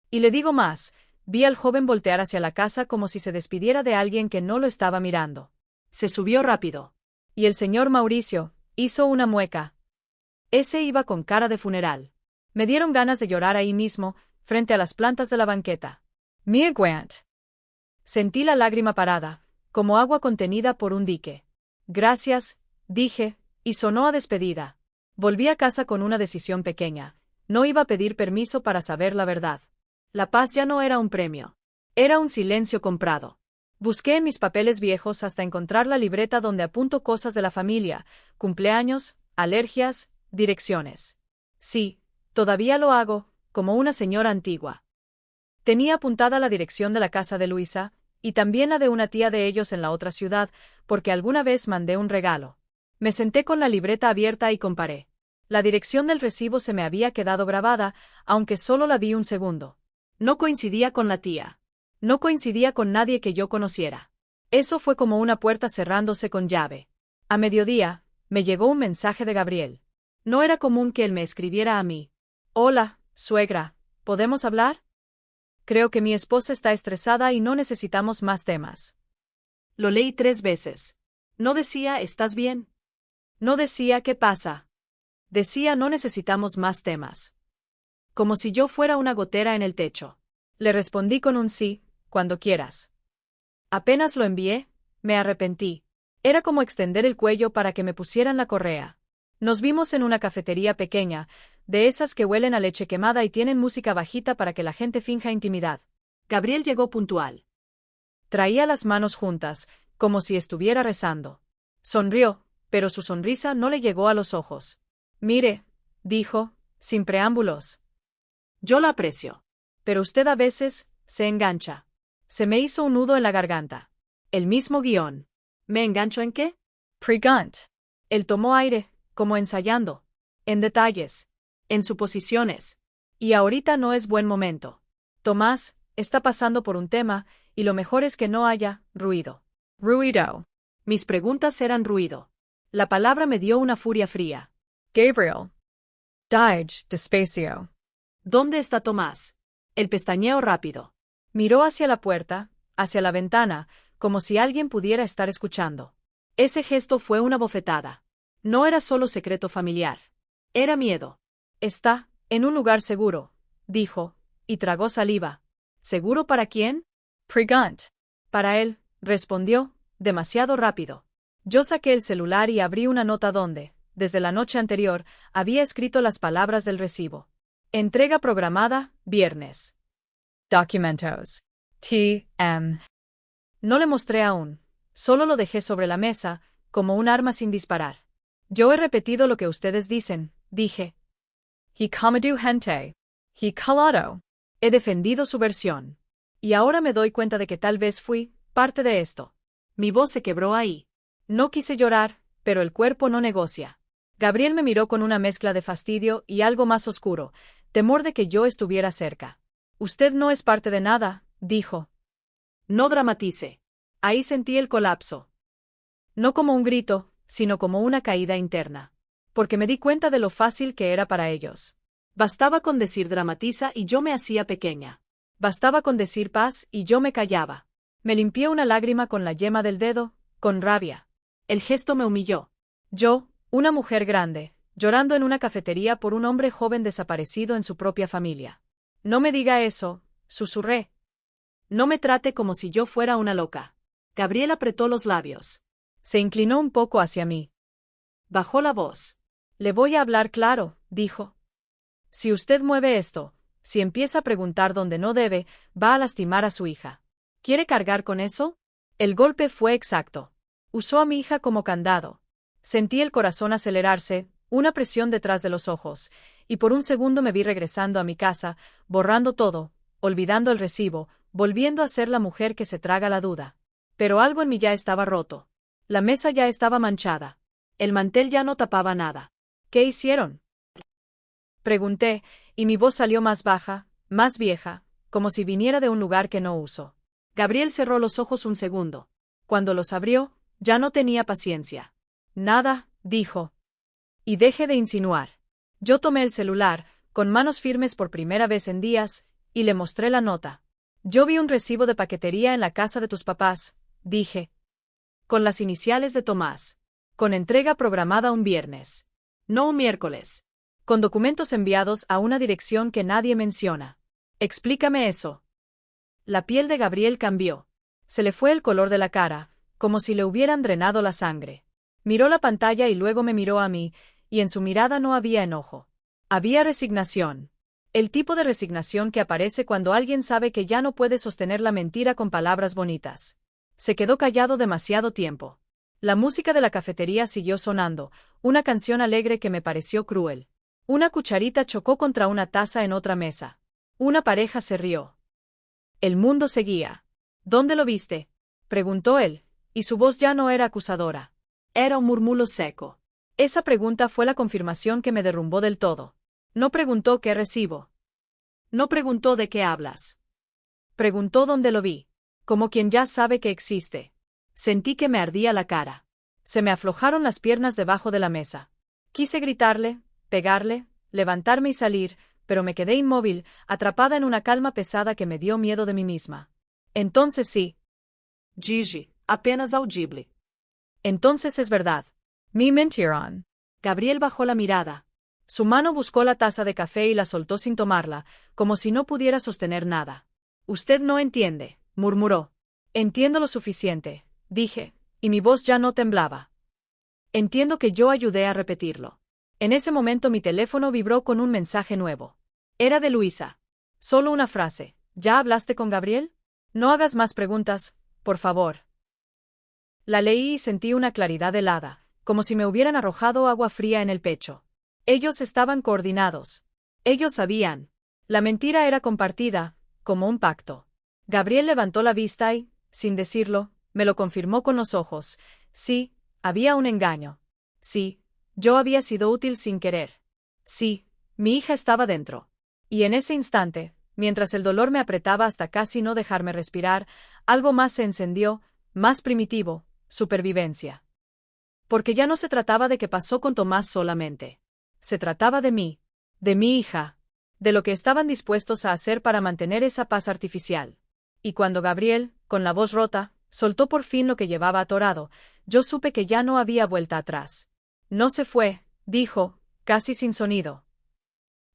Speaker 1: Y le digo más, vi al joven voltear hacia la casa como si se despidiera de alguien que no lo estaba mirando.
Speaker 2: Se subió rápido.
Speaker 1: Y el señor Mauricio hizo una mueca. Ese iba con cara de funeral. Me dieron ganas de llorar ahí mismo, frente a las plantas de la banqueta. Mia Grant. Sentí la lágrima parada, como agua contenida por un dique. Gracias, dije, y sonó a despedida. Volví a casa con una decisión pequeña. No iba a pedir permiso para saber la verdad.
Speaker 2: La paz ya no era un premio. Era un silencio comprado.
Speaker 1: Busqué en mis papeles viejos hasta encontrar la libreta donde apunto cosas de la familia, cumpleaños, alergias, direcciones. Sí, todavía lo hago, como una señora antigua. Tenía apuntada la dirección de la casa de Luisa, y también la de una tía de ellos en la otra ciudad, porque alguna vez mandé un regalo. Me senté con la libreta abierta y comparé. La dirección del recibo se me había quedado grabada, aunque solo la vi un segundo.
Speaker 2: No coincidía con la tía.
Speaker 1: No coincidía con nadie que yo conociera. Eso fue como una puerta cerrándose con llave. A mediodía, me llegó un mensaje de Gabriel.
Speaker 2: No era común que él me escribiera a mí.
Speaker 1: Hola, suegra, ¿podemos hablar? Creo que mi esposa está estresada y no necesitamos más temas.
Speaker 2: Lo leí 3 veces. No decía, ¿estás bien?
Speaker 1: No decía, ¿qué pasa? Decía, no necesitamos más temas.
Speaker 2: Como si yo fuera una gotera en el techo.
Speaker 1: Le respondí con un sí, cuando quieras. Apenas lo envié, me arrepentí. Era como extender el cuello para que me pusieran la correa. Nos vimos en una cafetería pequeña, de esas que huelen a leche quemada y tienen música bajita para que la gente finja intimidad.
Speaker 2: Gabriel llegó puntual.
Speaker 1: Traía las manos juntas, como si estuviera rezando. Sonrió, pero su sonrisa no le llegó a los ojos. Mire, dijo, sin preámbulos.
Speaker 2: Yo la aprecio.
Speaker 1: Pero usted a veces se engancha. Se me hizo un nudo en la garganta.
Speaker 2: El mismo guión. ¿Me engancho en qué?
Speaker 1: Pregant. Él tomó aire, como ensayando. En detalles.
Speaker 2: En suposiciones.
Speaker 1: Y ahorita no es buen momento. Tomás está pasando por un tema, y lo mejor es que no haya ruido. Ruido.
Speaker 2: Mis preguntas eran ruido.
Speaker 1: La palabra me dio una furia fría. Gabriel. Dage despacio.
Speaker 2: ¿Dónde está Tomás? El pestañeo rápido.
Speaker 1: Miró hacia la puerta, hacia la ventana, como si alguien pudiera estar escuchando.
Speaker 2: Ese gesto fue una bofetada. No era solo secreto familiar. Era miedo.
Speaker 1: Está en un lugar seguro, dijo, y tragó saliva.
Speaker 2: ¿Seguro para quién?
Speaker 1: Pregant. Para él, respondió, demasiado rápido. Yo saqué el celular y abrí una nota donde, desde la noche anterior, había escrito las palabras del recibo. Entrega programada, viernes. Documentos. T.M. No le mostré aún. Solo lo dejé sobre la mesa, como un arma sin disparar. Yo he repetido lo que ustedes dicen, dije. He comedió gente. He calado. He defendido su versión. Y ahora me doy cuenta de que tal vez fui parte de esto.
Speaker 2: Mi voz se quebró ahí.
Speaker 1: No quise llorar, pero el cuerpo no negocia. Gabriel me miró con una mezcla de fastidio y algo más oscuro, temor de que yo estuviera cerca. Usted no es parte de nada, dijo.
Speaker 2: No dramatice.
Speaker 1: Ahí sentí el colapso. No como un grito, sino como una caída interna. Porque me di cuenta de lo fácil que era para ellos.
Speaker 2: Bastaba con decir dramatiza y yo me hacía pequeña.
Speaker 1: Bastaba con decir paz y yo me callaba. Me limpié una lágrima con la yema del dedo, con rabia.
Speaker 2: El gesto me humilló.
Speaker 1: Yo, una mujer grande, llorando en una cafetería por un hombre joven desaparecido en su propia familia. No me diga eso, susurré.
Speaker 2: No me trate como si yo fuera una loca. Gabriel apretó los labios.
Speaker 1: Se inclinó un poco hacia mí.
Speaker 2: Bajó la voz.
Speaker 1: Le voy a hablar claro, dijo. Si usted mueve esto, si empieza a preguntar donde no debe, va a lastimar a su hija. ¿Quiere cargar con eso? El golpe fue exacto. Usó a mi hija como candado. Sentí el corazón acelerarse, una presión detrás de los ojos, y por un segundo me vi regresando a mi casa, borrando todo, olvidando el recibo, volviendo a ser la mujer que se traga la duda. Pero algo en mí ya estaba roto. La mesa ya estaba manchada. El mantel ya no tapaba nada. ¿Qué hicieron? Pregunté, y mi voz salió más baja, más vieja, como si viniera de un lugar que no uso.
Speaker 2: Gabriel cerró los ojos un segundo.
Speaker 1: Cuando los abrió, ya no tenía paciencia. Nada, dijo. Y deje de insinuar. Yo tomé el celular, con manos firmes por primera vez en días, y le mostré la nota. Yo vi un recibo de paquetería en la casa de tus papás, dije. Con las iniciales de Tomás. Con entrega programada un viernes.
Speaker 2: No un miércoles.
Speaker 1: Con documentos enviados a una dirección que nadie menciona. Explícame eso. La piel de Gabriel cambió. Se le fue el color de la cara, como si le hubieran drenado la sangre. Miró la pantalla y luego me miró a mí, y en su mirada no había enojo. Había resignación. El tipo de resignación que aparece cuando alguien sabe que ya no puede sostener la mentira con palabras bonitas. Se quedó callado demasiado tiempo. La música de la cafetería siguió sonando, una canción alegre que me pareció cruel. Una cucharita chocó contra una taza en otra mesa. Una pareja se rió. El mundo seguía. ¿Dónde lo viste?, preguntó él, y su voz ya no era acusadora.
Speaker 2: Era un murmullo seco.
Speaker 1: Esa pregunta fue la confirmación que me derrumbó del todo. No preguntó qué recibo.
Speaker 2: No preguntó de qué hablas.
Speaker 1: Preguntó dónde lo vi, como quien ya sabe que existe. Sentí que me ardía la cara. Se me aflojaron las piernas debajo de la mesa. Quise gritarle, pegarle, levantarme y salir, pero me quedé inmóvil, atrapada en una calma pesada que me dio miedo de mí misma. Entonces sí.
Speaker 2: Gigi, apenas audible.
Speaker 1: Entonces es verdad. Me mintieron.
Speaker 2: Gabriel bajó la mirada.
Speaker 1: Su mano buscó la taza de café y la soltó sin tomarla, como si no pudiera sostener nada. Usted no entiende, murmuró. Entiendo lo suficiente, dije, y mi voz ya no temblaba. Entiendo que yo ayudé a repetirlo. En ese momento mi teléfono vibró con un mensaje nuevo. Era de Luisa. Solo una frase. ¿Ya hablaste con Gabriel? No hagas más preguntas, por favor. La leí y sentí una claridad helada, como si me hubieran arrojado agua fría en el pecho. Ellos estaban coordinados. Ellos sabían. La mentira era compartida, como un pacto. Gabriel levantó la vista y, sin decirlo, me lo confirmó con los ojos. Sí, había un engaño. Sí, yo había sido útil sin querer. Sí, mi hija estaba dentro. Y en ese instante, mientras el dolor me apretaba hasta casi no dejarme respirar, algo más se encendió, más primitivo, supervivencia. Porque ya no se trataba de qué pasó con Tomás solamente. Se trataba de mí, de mi hija, de lo que estaban dispuestos a hacer para mantener esa paz artificial. Y cuando Gabriel, con la voz rota, soltó por fin lo que llevaba atorado, yo supe que ya no había vuelta atrás. No se fue, dijo, casi sin sonido.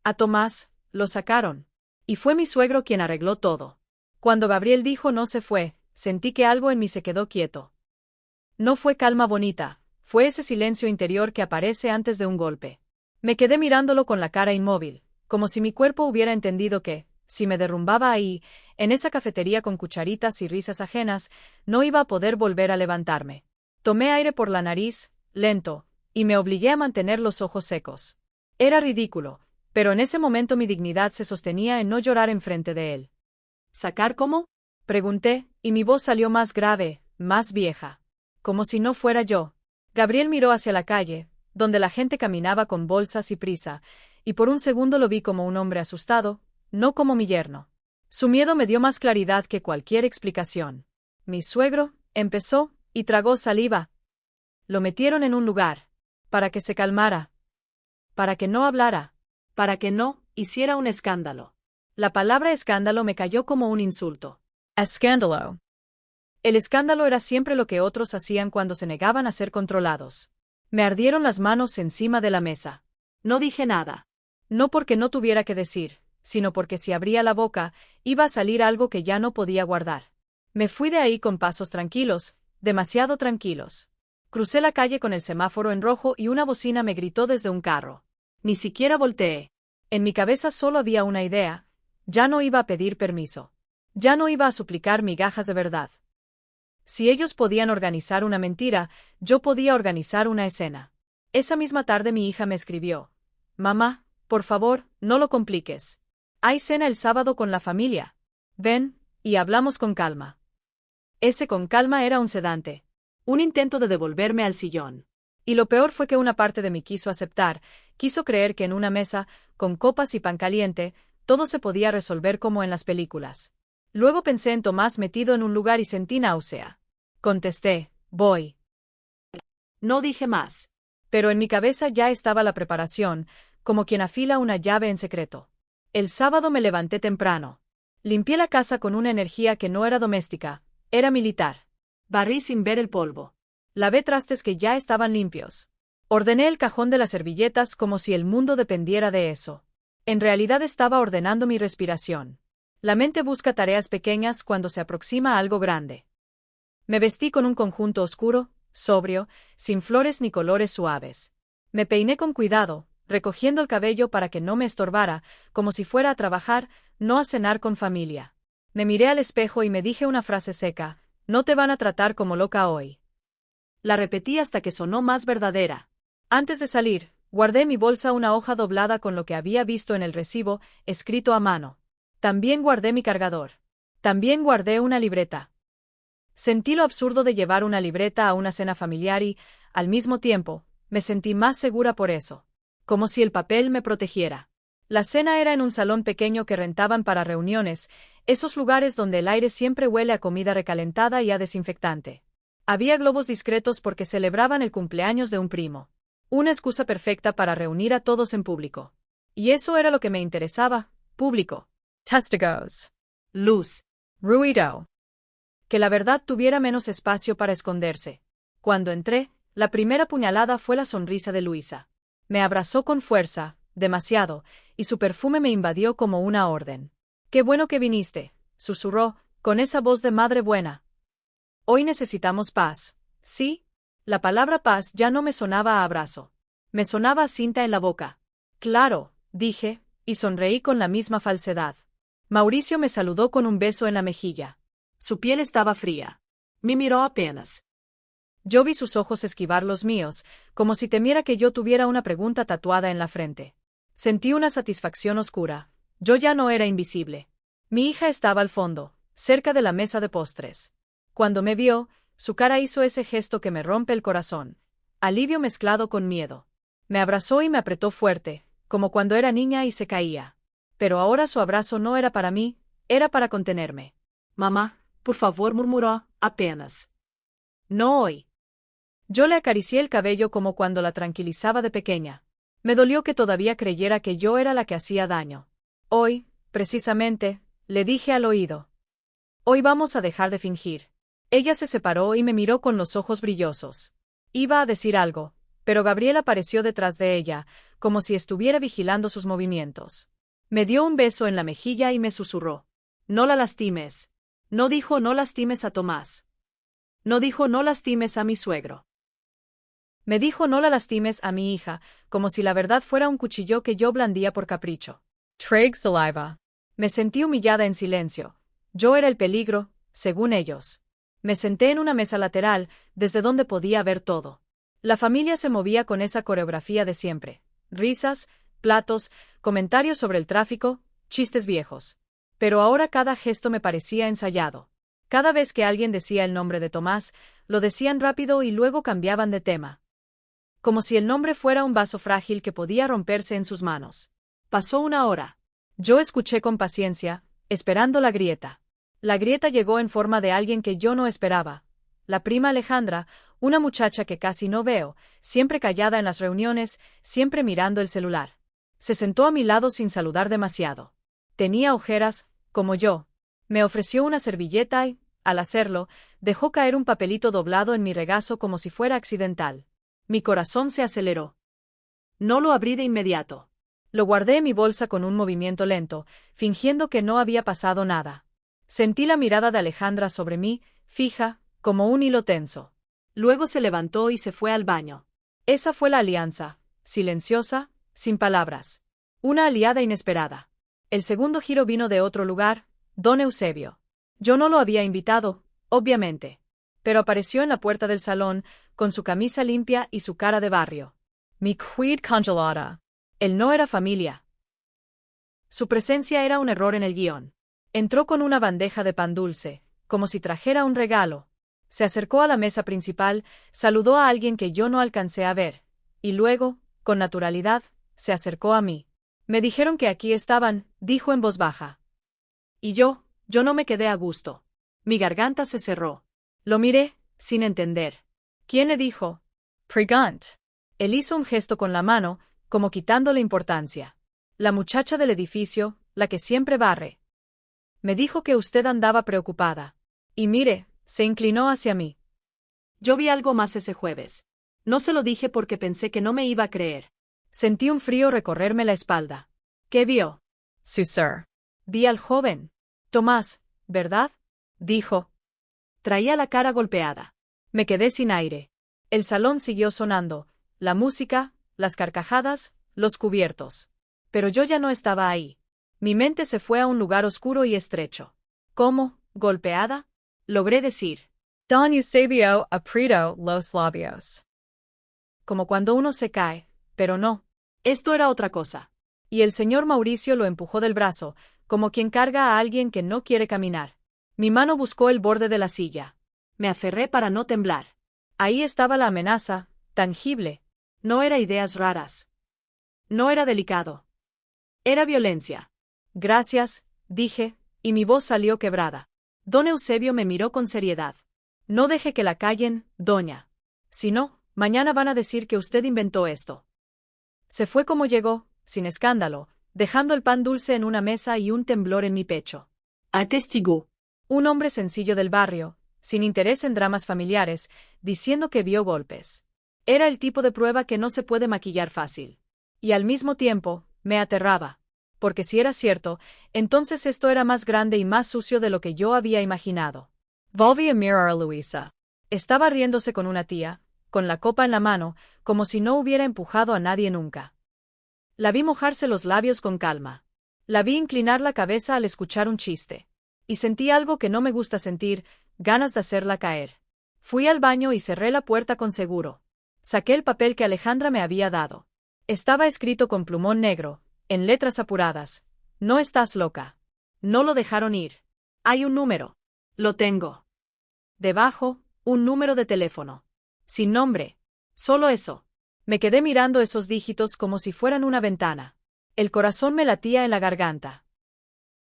Speaker 1: A Tomás, lo sacaron. Y fue mi suegro quien arregló todo. Cuando Gabriel dijo no se fue, sentí que algo en mí se quedó quieto. No fue calma bonita, fue ese silencio interior que aparece antes de un golpe. Me quedé mirándolo con la cara inmóvil, como si mi cuerpo hubiera entendido que, si me derrumbaba ahí, en esa cafetería con cucharitas y risas ajenas, no iba a poder volver a levantarme. Tomé aire por la nariz, lento, y me obligué a mantener los ojos secos. Era ridículo, pero en ese momento mi dignidad se sostenía en no llorar enfrente de él.
Speaker 2: ¿Sacar cómo?,
Speaker 1: pregunté, y mi voz salió más grave, más vieja. Como si no fuera yo. Gabriel miró hacia la calle, donde la gente caminaba con bolsas y prisa, y por un segundo lo vi como un hombre asustado, no como mi yerno. Su miedo me dio más claridad que cualquier explicación. Mi suegro, empezó, y tragó saliva. Lo metieron en un lugar, para que se calmara, para que no hablara,
Speaker 2: para que no hiciera un escándalo.
Speaker 1: La palabra escándalo me cayó como un insulto. Escándalo. El escándalo era siempre lo que otros hacían cuando se negaban a ser controlados. Me ardieron las manos encima de la mesa.
Speaker 2: No dije nada.
Speaker 1: No porque no tuviera que decir, sino porque si abría la boca, iba a salir algo que ya no podía guardar. Me fui de ahí con pasos tranquilos, demasiado tranquilos. Crucé la calle con el semáforo en rojo y una bocina me gritó desde un carro. Ni siquiera volteé. En mi cabeza solo había una idea. Ya no iba a pedir permiso. Ya no iba a suplicar migajas de verdad. Si ellos podían organizar una mentira, yo podía organizar una escena. Esa misma tarde mi hija me escribió. Mamá, por favor, no lo compliques. Hay cena el sábado con la familia. Ven, y hablamos con calma. Ese con calma era un sedante.
Speaker 2: Un intento de devolverme al sillón.
Speaker 1: Y lo peor fue que una parte de mí quiso aceptar, quiso creer que en una mesa, con copas y pan caliente, Todo se podía resolver como en las películas. Luego pensé en Tomás metido en un lugar y sentí náusea. Contesté, voy.
Speaker 2: No dije más.
Speaker 1: Pero en mi cabeza ya estaba la preparación, como quien afila una llave en secreto. El sábado me levanté temprano. Limpié la casa con una energía que no era doméstica, era militar.
Speaker 2: Barrí sin ver el polvo.
Speaker 1: Lavé trastes que ya estaban limpios. Ordené el cajón de las servilletas como si el mundo dependiera de eso. En realidad estaba ordenando mi respiración. La mente busca tareas pequeñas cuando se aproxima a algo grande. Me vestí con un conjunto oscuro, sobrio, sin flores ni colores suaves. Me peiné con cuidado, recogiendo el cabello para que no me estorbara, como si fuera a trabajar, no a cenar con familia. Me miré al espejo y me dije una frase seca, no te van a tratar como loca hoy.
Speaker 2: La repetí hasta que sonó más verdadera.
Speaker 1: Antes de salir, guardé en mi bolsa una hoja doblada con lo que había visto en el recibo, escrito a mano. También guardé mi cargador. También guardé una libreta. Sentí lo absurdo de llevar una libreta a una cena familiar y, al mismo tiempo, me sentí más segura por eso. Como si el papel me protegiera. La cena era en un salón pequeño que rentaban para reuniones, esos lugares donde el aire siempre huele a comida recalentada y a desinfectante. Había globos discretos porque celebraban el cumpleaños de un primo. Una excusa perfecta para reunir a todos en público. Y eso era lo que me interesaba, público. Testigos.
Speaker 2: Luz.
Speaker 1: Ruido. Que la verdad tuviera menos espacio para esconderse. Cuando entré, la primera puñalada fue la sonrisa de Luisa. Me abrazó con fuerza, demasiado, y su perfume me invadió como una orden. «Qué bueno que viniste», susurró, con esa voz de madre buena. «Hoy necesitamos paz, ¿sí?» La palabra paz ya no me sonaba a abrazo. Me sonaba a cinta en la boca. «Claro», dije, y sonreí con la misma falsedad. Mauricio me saludó con un beso en la mejilla.
Speaker 2: Su piel estaba fría. Me miró apenas.
Speaker 1: Yo vi sus ojos esquivar los míos, como si temiera que yo tuviera una pregunta tatuada en la frente. Sentí una satisfacción oscura. Yo ya no era invisible. Mi hija estaba al fondo, cerca de la mesa de postres. Cuando me vio, su cara hizo ese gesto que me rompe el corazón. Alivio mezclado con miedo. Me abrazó y me apretó fuerte, como cuando era niña y se caía. Pero ahora su abrazo no era para mí, era para contenerme.
Speaker 2: «Mamá, por favor», murmuró, apenas.
Speaker 1: «No hoy». Yo le acaricié el cabello como cuando la tranquilizaba de pequeña. Me dolió que todavía creyera que yo era la que hacía daño. Hoy, precisamente, le dije al oído. Hoy vamos a dejar de fingir. Ella se separó y me miró con los ojos brillosos. Iba a decir algo, pero Gabriel apareció detrás de ella, como si estuviera vigilando sus movimientos. Me dio un beso en la mejilla y me susurró. «No la lastimes». No dijo «no lastimes a Tomás». No dijo «no lastimes a mi suegro». Me dijo «no la lastimes a mi hija», como si la verdad fuera un cuchillo que yo blandía por capricho. Treg saliva. Me sentí humillada en silencio. Yo era el peligro, según ellos. Me senté en una mesa lateral, desde donde podía ver todo. La familia se movía con esa coreografía de siempre. Risas, platos, comentarios sobre el tráfico, chistes viejos. Pero ahora cada gesto me parecía ensayado. Cada vez que alguien decía el nombre de Tomás, lo decían rápido y luego cambiaban de tema. Como si el nombre fuera un vaso frágil que podía romperse en sus manos. Pasó una hora. Yo escuché con paciencia, esperando la grieta. La grieta llegó en forma de alguien que yo no esperaba. La prima Alejandra, una muchacha que casi no veo, siempre callada en las reuniones, siempre mirando el celular. Se sentó a mi lado sin saludar demasiado. Tenía ojeras, como yo. Me ofreció una servilleta y, al hacerlo, dejó caer un papelito doblado en mi regazo como si fuera accidental. Mi corazón se aceleró. No lo abrí de inmediato. Lo guardé en mi bolsa con un movimiento lento, fingiendo que no había pasado nada. Sentí la mirada de Alejandra sobre mí, fija, como un hilo tenso. Luego se levantó y se fue al baño. Esa fue la alianza, silenciosa, sin palabras. Una aliada inesperada. El segundo giro vino de otro lugar, don Eusebio. Yo no lo había invitado, obviamente. Pero apareció en la puerta del salón, con su camisa limpia y su cara de barrio. Mi quid congelada. Él no era familia. Su presencia era un error en el guión. Entró con una bandeja de pan dulce, como si trajera un regalo. Se acercó a la mesa principal, saludó a alguien que yo no alcancé a ver, y luego, con naturalidad, se acercó a mí. Me dijeron que aquí estaban, dijo en voz baja.
Speaker 2: Y yo no me quedé a gusto. Mi garganta se cerró.
Speaker 1: Lo miré, sin entender. ¿Quién le dijo? Pregant. Él hizo un gesto con la mano, como quitándole importancia. La muchacha del edificio, la que siempre barre. Me dijo que usted andaba preocupada. Y mire, se inclinó hacia mí.
Speaker 2: Yo vi algo más ese jueves. No se lo dije porque pensé que no me iba a creer.
Speaker 1: Sentí un frío recorrerme la espalda.
Speaker 2: ¿Qué vio?
Speaker 1: Sí, sir. Vi al joven. Tomás, ¿verdad? Dijo.
Speaker 2: Traía la cara golpeada.
Speaker 1: Me quedé sin aire. El salón siguió sonando, la música, las carcajadas, los cubiertos. Pero yo ya no estaba ahí. Mi mente se fue a un lugar oscuro y estrecho. ¿Cómo? ¿Golpeada? Logré decir. Don Eusebio apretó los labios. Como cuando uno se cae, pero no.
Speaker 2: Esto era otra cosa.
Speaker 1: Y el señor Mauricio lo empujó del brazo, como quien carga a alguien que no quiere caminar. Mi mano buscó el borde de la silla.
Speaker 2: Me aferré para no temblar.
Speaker 1: Ahí estaba la amenaza, tangible.
Speaker 2: No era ideas raras. No era delicado. Era violencia.
Speaker 1: Gracias, dije, y mi voz salió quebrada.
Speaker 2: Don Eusebio me miró con seriedad.
Speaker 1: No deje que la callen, doña. Si no, mañana van a decir que usted inventó esto. Se fue como llegó, sin escándalo, dejando el pan dulce en una mesa y un temblor en mi pecho.
Speaker 2: Atestigó.
Speaker 1: Un hombre sencillo del barrio, sin interés en dramas familiares, diciendo que vio golpes. Era el tipo de prueba que no se puede maquillar fácil. Y al mismo tiempo, me aterraba. Porque si era cierto, entonces esto era más grande y más sucio de lo que yo había imaginado. Volví a mirar a Luisa. Estaba riéndose con una tía, con la copa en la mano, como si no hubiera empujado a nadie nunca. La vi mojarse los labios con calma. La vi inclinar la cabeza al escuchar un chiste. Y sentí algo que no me gusta sentir, ganas de hacerla caer. Fui al baño y cerré la puerta con seguro. Saqué el papel que Alejandra me había dado. Estaba escrito con plumón negro, en letras apuradas. No estás loca.
Speaker 2: No lo dejaron ir. Hay un número. Lo tengo.
Speaker 1: Debajo, un número de teléfono.
Speaker 2: Sin nombre. Solo eso.
Speaker 1: Me quedé mirando esos dígitos como si fueran una ventana. El corazón me latía en la garganta.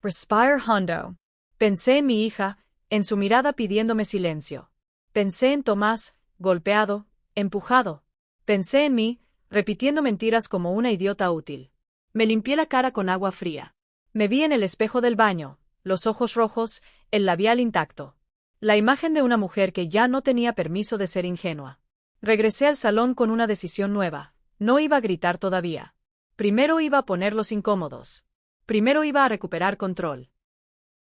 Speaker 1: Respire hondo. Pensé en mi hija, en su mirada pidiéndome silencio. Pensé en Tomás, golpeado, empujado. Pensé en mí, repitiendo mentiras como una idiota útil.
Speaker 2: Me limpié la cara con agua fría.
Speaker 1: Me vi en el espejo del baño, los ojos rojos, el labial intacto. La imagen de una mujer que ya no tenía permiso de ser ingenua. Regresé al salón con una decisión nueva. No iba a gritar todavía. Primero iba a ponerlos incómodos. Primero iba a recuperar control.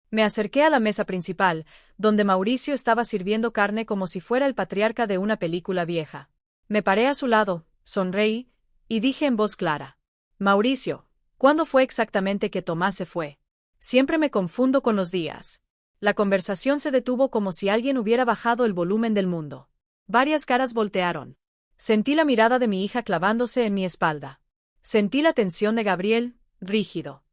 Speaker 1: Me acerqué a la mesa principal, donde Mauricio estaba sirviendo carne como si fuera el patriarca de una película vieja. Me paré a su lado, sonreí, y dije en voz clara. Mauricio, ¿cuándo fue exactamente que Tomás se fue? Siempre me confundo con los días. La conversación se detuvo como si alguien hubiera bajado el volumen del mundo. Varias caras voltearon. Sentí la mirada de mi hija clavándose en mi espalda. Sentí la tensión de Gabriel, rígido.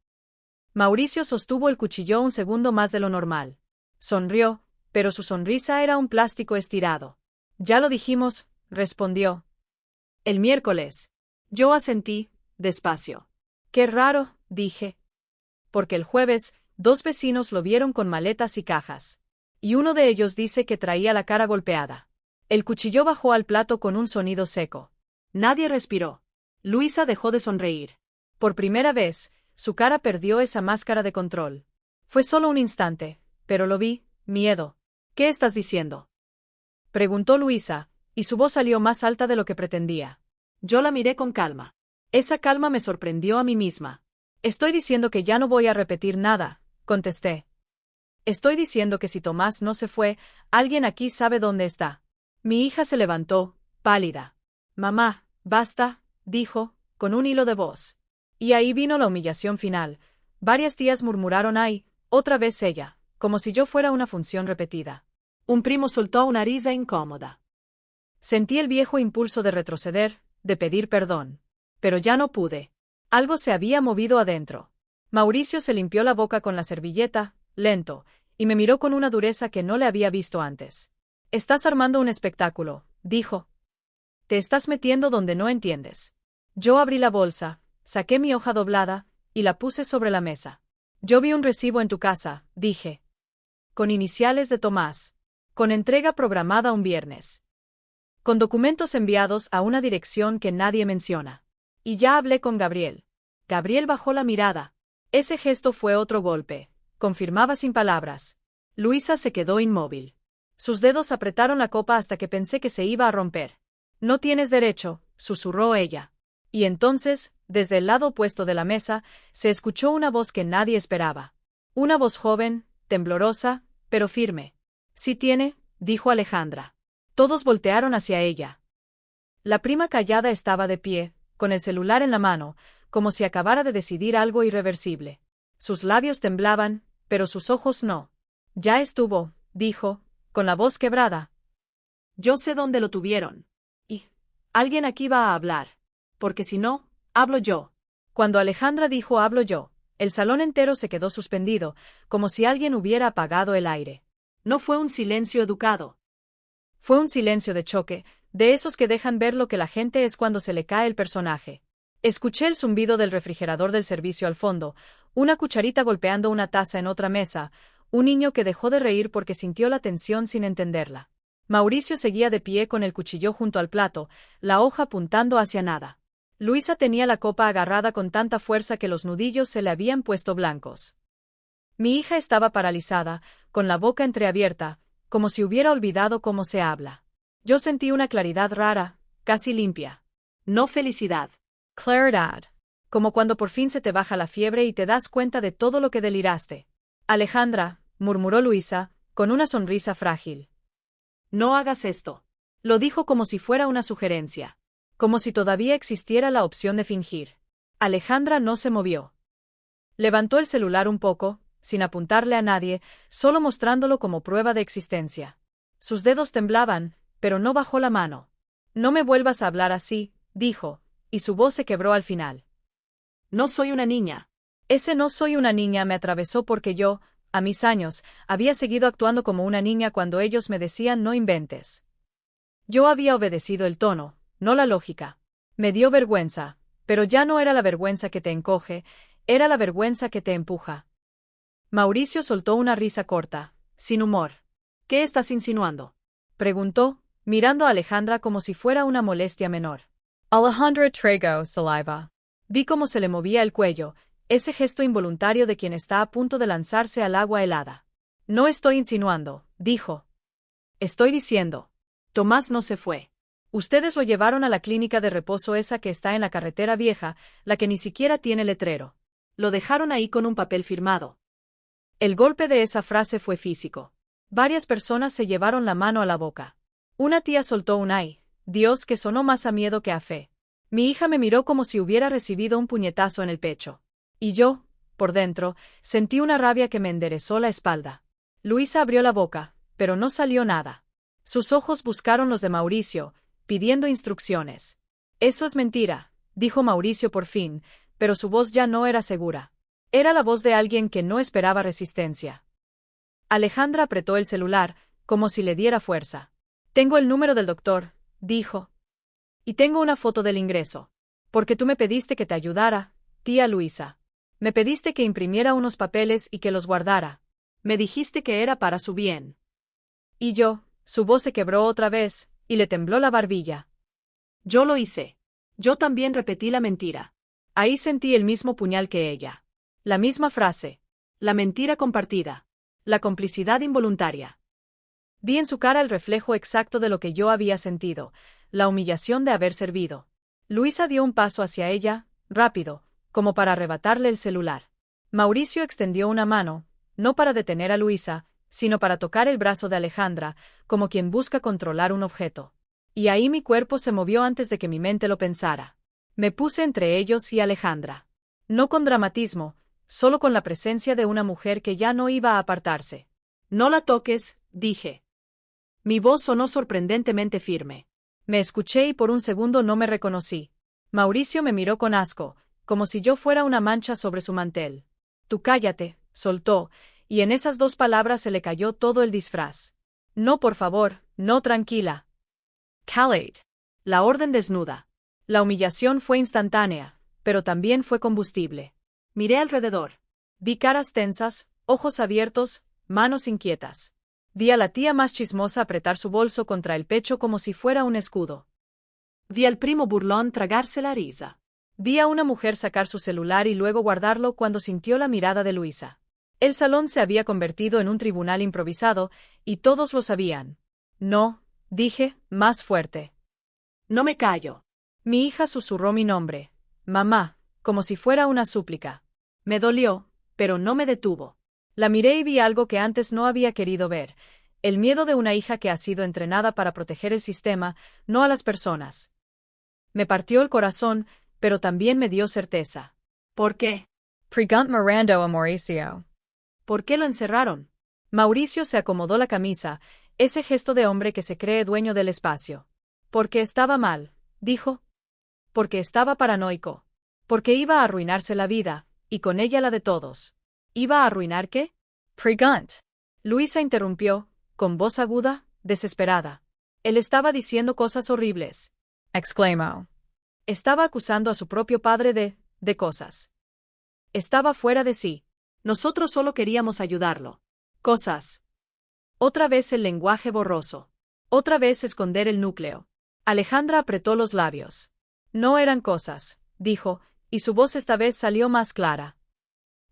Speaker 1: Mauricio sostuvo el cuchillo un segundo más de lo normal. Sonrió, pero su sonrisa era un plástico estirado. Ya lo dijimos, respondió.
Speaker 2: El miércoles. Yo asentí, despacio.
Speaker 1: Qué raro, dije. Porque el jueves, 2 vecinos lo vieron con maletas y cajas. Y uno de ellos dice que traía la cara golpeada. El cuchillo bajó al plato con un sonido seco.
Speaker 2: Nadie respiró. Luisa dejó de sonreír.
Speaker 1: Por primera vez, su cara perdió esa máscara de control. Fue solo un instante, pero lo vi, miedo.
Speaker 2: ¿Qué estás diciendo?
Speaker 1: Preguntó Luisa, y su voz salió más alta de lo que pretendía.
Speaker 2: Yo la miré con calma. Esa calma me sorprendió a mí misma.
Speaker 1: Estoy diciendo que ya no voy a repetir nada, contesté. Estoy diciendo que si Tomás no se fue, alguien aquí sabe dónde está. Mi hija se levantó, pálida. Mamá, basta, dijo, con un hilo de voz. Y ahí vino la humillación final. Varias tías murmuraron ay, otra vez ella, como si yo fuera una función repetida.
Speaker 2: Un primo soltó una risa incómoda.
Speaker 1: Sentí el viejo impulso de retroceder, de pedir perdón. Pero ya no pude. Algo se había movido adentro. Mauricio se limpió la boca con la servilleta, lento, y me miró con una dureza que no le había visto antes. Estás armando un espectáculo, dijo. Te estás metiendo donde no entiendes. Yo abrí la bolsa, saqué mi hoja doblada, y la puse sobre la mesa. Yo vi un recibo en tu casa, dije. Con iniciales de Tomás. Con entrega programada un viernes. Con documentos enviados a una dirección que nadie menciona. Y ya hablé con Gabriel. Gabriel bajó la mirada. Ese gesto fue otro golpe. Confirmaba sin palabras. Luisa se quedó inmóvil. Sus dedos apretaron la copa hasta que pensé que se iba a romper. No tienes derecho, susurró ella. Y entonces, desde el lado opuesto de la mesa, se escuchó una voz que nadie esperaba. Una voz joven, temblorosa, pero firme. Sí tiene, dijo Alejandra. Todos voltearon hacia ella. La prima callada estaba de pie, con el celular en la mano, como si acabara de decidir algo irreversible. Sus labios temblaban, pero sus ojos no. Ya estuvo, dijo, con la voz quebrada. Yo sé dónde lo tuvieron. Y alguien aquí va a hablar. Porque si no, hablo yo. Cuando Alejandra dijo hablo yo, el salón entero se quedó suspendido, como si alguien hubiera apagado el aire. No fue un silencio educado. Fue un silencio de choque, de esos que dejan ver lo que la gente es cuando se le cae el personaje. Escuché el zumbido del refrigerador del servicio al fondo, una cucharita golpeando una taza en otra mesa, un niño que dejó de reír porque sintió la tensión sin entenderla. Mauricio seguía de pie con el cuchillo junto al plato, la hoja apuntando hacia nada. Luisa tenía la copa agarrada con tanta fuerza que los nudillos se le habían puesto blancos. Mi hija estaba paralizada, con la boca entreabierta, como si hubiera olvidado cómo se habla. Yo sentí una claridad rara, casi limpia. No felicidad. Claridad. Como cuando por fin se te baja la fiebre y te das cuenta de todo lo que deliraste. Alejandra, murmuró Luisa, con una sonrisa frágil. No hagas esto. Lo dijo como si fuera una sugerencia. Como si todavía existiera la opción de fingir. Alejandra no se movió. Levantó el celular un poco, sin apuntarle a nadie, solo mostrándolo como prueba de existencia. Sus dedos temblaban, pero no bajó la mano. No me vuelvas a hablar así, dijo, y su voz se quebró al final. No soy una niña. Ese no soy una niña me atravesó porque yo, a mis años, había seguido actuando como una niña cuando ellos me decían no inventes. Yo había obedecido el tono, no la lógica. Me dio vergüenza, pero ya no era la vergüenza que te encoge, era la vergüenza que te empuja. Mauricio soltó una risa corta, sin humor. ¿Qué estás insinuando? Preguntó, mirando a Alejandra como si fuera una molestia menor. Alejandra tragó saliva. Vi cómo se le movía el cuello, ese gesto involuntario de quien está a punto de lanzarse al agua helada. No estoy insinuando, dijo. Estoy diciendo. Tomás no se fue. Ustedes lo llevaron a la clínica de reposo esa que está en la carretera vieja, la que ni siquiera tiene letrero. Lo dejaron ahí con un papel firmado. El golpe de esa frase fue físico. Varias personas se llevaron la mano a la boca. Una tía soltó un ay, Dios, que sonó más a miedo que a fe. Mi hija me miró como si hubiera recibido un puñetazo en el pecho. Y yo, por dentro, sentí una rabia que me enderezó la espalda. Luisa abrió la boca, pero no salió nada. Sus ojos buscaron los de Mauricio, pidiendo instrucciones. Eso es mentira, dijo Mauricio por fin, pero su voz ya no era segura. Era la voz de alguien que no esperaba resistencia. Alejandra apretó el celular, como si le diera fuerza. Tengo el número del doctor, dijo. Y tengo una foto del ingreso. Porque tú me pediste que te ayudara, tía Luisa. Me pediste que imprimiera unos papeles y que los guardara. Me dijiste que era para su bien. Y yo, su voz se quebró otra vez, y le tembló la barbilla. Yo lo hice. Yo también repetí la mentira. Ahí sentí el mismo puñal que ella. La misma frase. La mentira compartida. La complicidad involuntaria. Vi en su cara el reflejo exacto de lo que yo había sentido, la humillación de haber servido. Luisa dio un paso hacia ella, rápido, como para arrebatarle el celular. Mauricio extendió una mano, no para detener a Luisa, sino para tocar el brazo de Alejandra, como quien busca controlar un objeto. Y ahí mi cuerpo se movió antes de que mi mente lo pensara. Me puse entre ellos y Alejandra. No con dramatismo, solo con la presencia de una mujer que ya no iba a apartarse. No la toques, dije. Mi voz sonó sorprendentemente firme. Me escuché y por un segundo no me reconocí. Mauricio me miró con asco, como si yo fuera una mancha sobre su mantel. Tú cállate, soltó, y en esas dos palabras se le cayó todo el disfraz. No, por favor, no, tranquila. Khaled. La orden desnuda. La humillación fue instantánea, pero también fue combustible.
Speaker 2: Miré alrededor.
Speaker 1: Vi caras tensas, ojos abiertos, manos inquietas. Vi a la tía más chismosa apretar su bolso contra el pecho como si fuera un escudo.
Speaker 2: Vi al primo burlón tragarse la risa.
Speaker 1: Vi a una mujer sacar su celular y luego guardarlo cuando sintió la mirada de Luisa. El salón se había convertido en un tribunal improvisado, y todos lo sabían. No, dije, más fuerte.
Speaker 2: No me callo.
Speaker 1: Mi hija susurró mi nombre. Mamá, como si fuera una súplica.
Speaker 2: Me dolió, pero no me detuvo.
Speaker 1: La miré y vi algo que antes no había querido ver. El miedo de una hija que ha sido entrenada para proteger el sistema, no a las personas. Me partió el corazón, pero también me dio certeza.
Speaker 2: ¿Por qué?
Speaker 1: Preguntó mirando a Mauricio.
Speaker 2: ¿Por qué lo encerraron?
Speaker 1: Mauricio se acomodó la camisa, ese gesto de hombre que se cree dueño del espacio. Porque estaba mal, dijo. Porque estaba paranoico. Porque iba a arruinarse la vida, y con ella la de todos. ¿Iba a arruinar qué? Preguntó. Luisa interrumpió, con voz aguda, desesperada. Él estaba diciendo cosas horribles. Exclamó. Estaba acusando a su propio padre de cosas. Estaba fuera de sí.
Speaker 2: Nosotros solo queríamos ayudarlo. Cosas.
Speaker 1: Otra vez el lenguaje borroso. Otra vez esconder el núcleo. Alejandra apretó los labios. No eran cosas, dijo, y su voz esta vez salió más clara.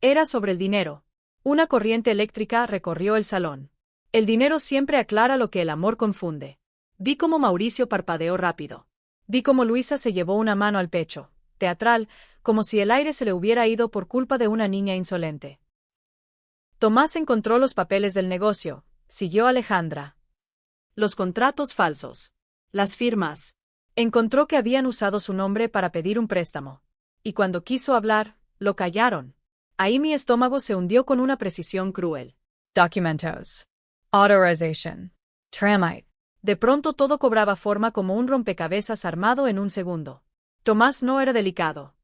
Speaker 1: Era sobre el dinero. Una corriente eléctrica recorrió el salón. El dinero siempre aclara lo que el amor confunde.
Speaker 2: Vi cómo Mauricio parpadeó rápido.
Speaker 1: Vi cómo Luisa se llevó una mano al pecho, teatral, como si el aire se le hubiera ido por culpa de una niña insolente. Tomás encontró los papeles del negocio, siguió Alejandra.
Speaker 2: Los contratos falsos. Las firmas.
Speaker 1: Encontró que habían usado su nombre para pedir un préstamo. Y cuando quiso hablar, lo callaron. Ahí mi estómago se hundió con una precisión cruel. Documentos. Authorization. Tramite. De pronto todo cobraba forma como un rompecabezas armado en un segundo. Tomás no era delicado.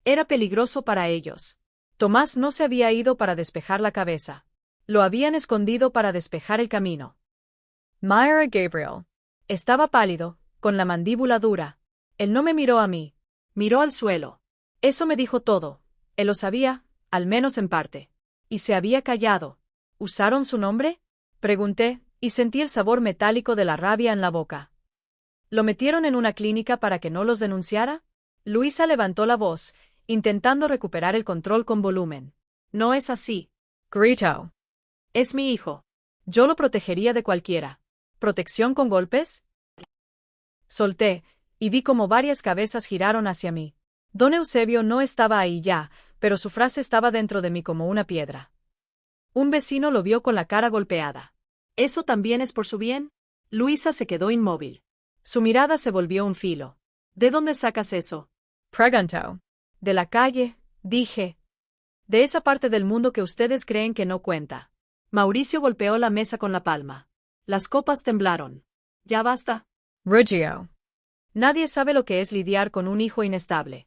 Speaker 1: Era peligroso para ellos. Tomás no se había ido para despejar la cabeza. Lo habían escondido para despejar el camino. Myra Gabriel. Estaba pálido, con la mandíbula dura. Él no me miró a mí.
Speaker 2: Miró al suelo.
Speaker 1: Eso me dijo todo. Él lo sabía, al menos en parte. Y se había callado. ¿Usaron su nombre? Pregunté, y sentí el sabor metálico de la rabia en la boca. ¿Lo metieron en una clínica para que no los denunciara? Luisa levantó la voz, intentando recuperar el control con volumen.
Speaker 2: No es así.
Speaker 1: Gritó.
Speaker 2: Es mi hijo.
Speaker 1: Yo lo protegería de cualquiera. ¿Protección con golpes? Solté, y vi como varias cabezas giraron hacia mí. Don Eusebio no estaba ahí ya, pero su frase estaba dentro de mí como una piedra. Un vecino lo vio con la cara golpeada.
Speaker 2: ¿Eso también es por su bien? Luisa se quedó inmóvil.
Speaker 1: Su mirada se volvió un filo.
Speaker 2: ¿De dónde sacas eso?
Speaker 1: Preguntó. De la calle, dije. De esa parte del mundo que ustedes creen que no cuenta.
Speaker 2: Mauricio golpeó la mesa con la palma. Las copas temblaron. Ya basta.
Speaker 1: Rugió. Nadie sabe lo que es lidiar con un hijo inestable.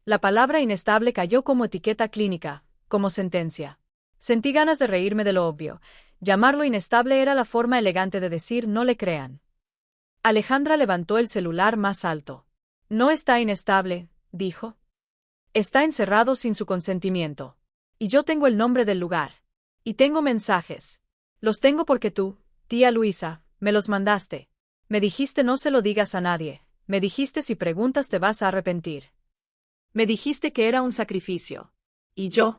Speaker 1: La palabra inestable cayó como etiqueta clínica, como sentencia. Sentí ganas de reírme de lo obvio. Llamarlo inestable era la forma elegante de decir no le crean. Alejandra levantó el celular más alto. No está inestable, dijo. Está encerrado sin su consentimiento. Y yo tengo el nombre del lugar. Y tengo mensajes. Los tengo porque tú, tía Luisa, me los mandaste. Me dijiste no se lo digas a nadie. Me dijiste si preguntas te vas a arrepentir.
Speaker 2: Me dijiste que era un sacrificio. ¿Y yo?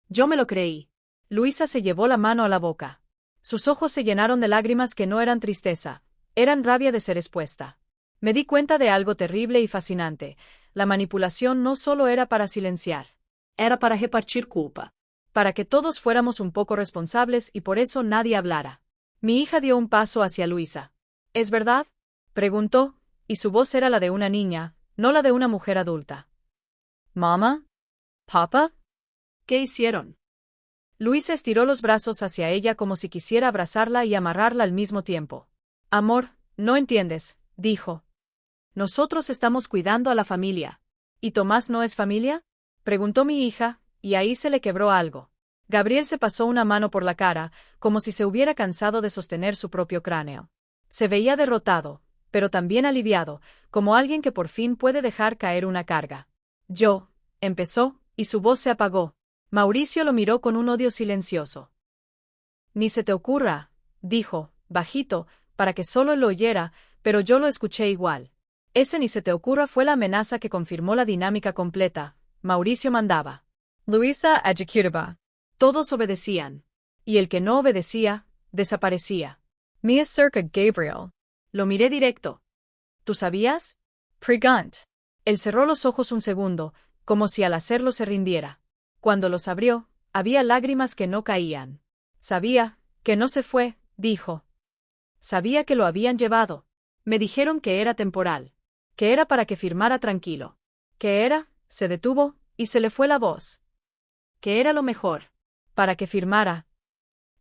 Speaker 2: Yo me lo creí.
Speaker 1: Luisa se llevó la mano a la boca. Sus ojos se llenaron de lágrimas que no eran tristeza, eran rabia de ser expuesta. Me di cuenta de algo terrible y fascinante. La manipulación no solo era para silenciar.
Speaker 2: Era para repartir culpa.
Speaker 1: Para que todos fuéramos un poco responsables y por eso nadie hablara. Mi hija dio un paso hacia Luisa. ¿Es verdad? Preguntó, y su voz era la de una niña, no la de una mujer adulta. ¿Mamá? ¿Papa?
Speaker 2: ¿Qué hicieron?
Speaker 1: Luisa estiró los brazos hacia ella como si quisiera abrazarla y amarrarla al mismo tiempo. Amor, no entiendes, dijo. Nosotros estamos cuidando a la familia. ¿Y Tomás no es familia? Preguntó mi hija, y ahí se le quebró algo. Gabriel se pasó una mano por la cara, como si se hubiera cansado de sostener su propio cráneo. Se veía derrotado, pero también aliviado, como alguien que por fin puede dejar caer una carga. Empezó, y su voz se apagó. Mauricio lo miró con un odio silencioso. Ni se te ocurra, dijo, bajito, para que solo él lo oyera, pero yo lo escuché igual. Ese ni se te ocurra fue la amenaza que confirmó la dinámica completa. Mauricio mandaba. Luisa ejecutaba. Todos obedecían. Y el que no obedecía, desaparecía. Me acerca Gabriel. Lo miré directo. ¿Tú sabías? Pregant. Él cerró los ojos un segundo, como si al hacerlo se rindiera. Cuando los abrió, había lágrimas que no caían. Sabía que no se fue, dijo. Sabía que lo habían llevado. Me dijeron que era temporal. Que era para que firmara tranquilo. Que era, se detuvo, y se le fue la voz. Que era lo mejor. Para que firmara.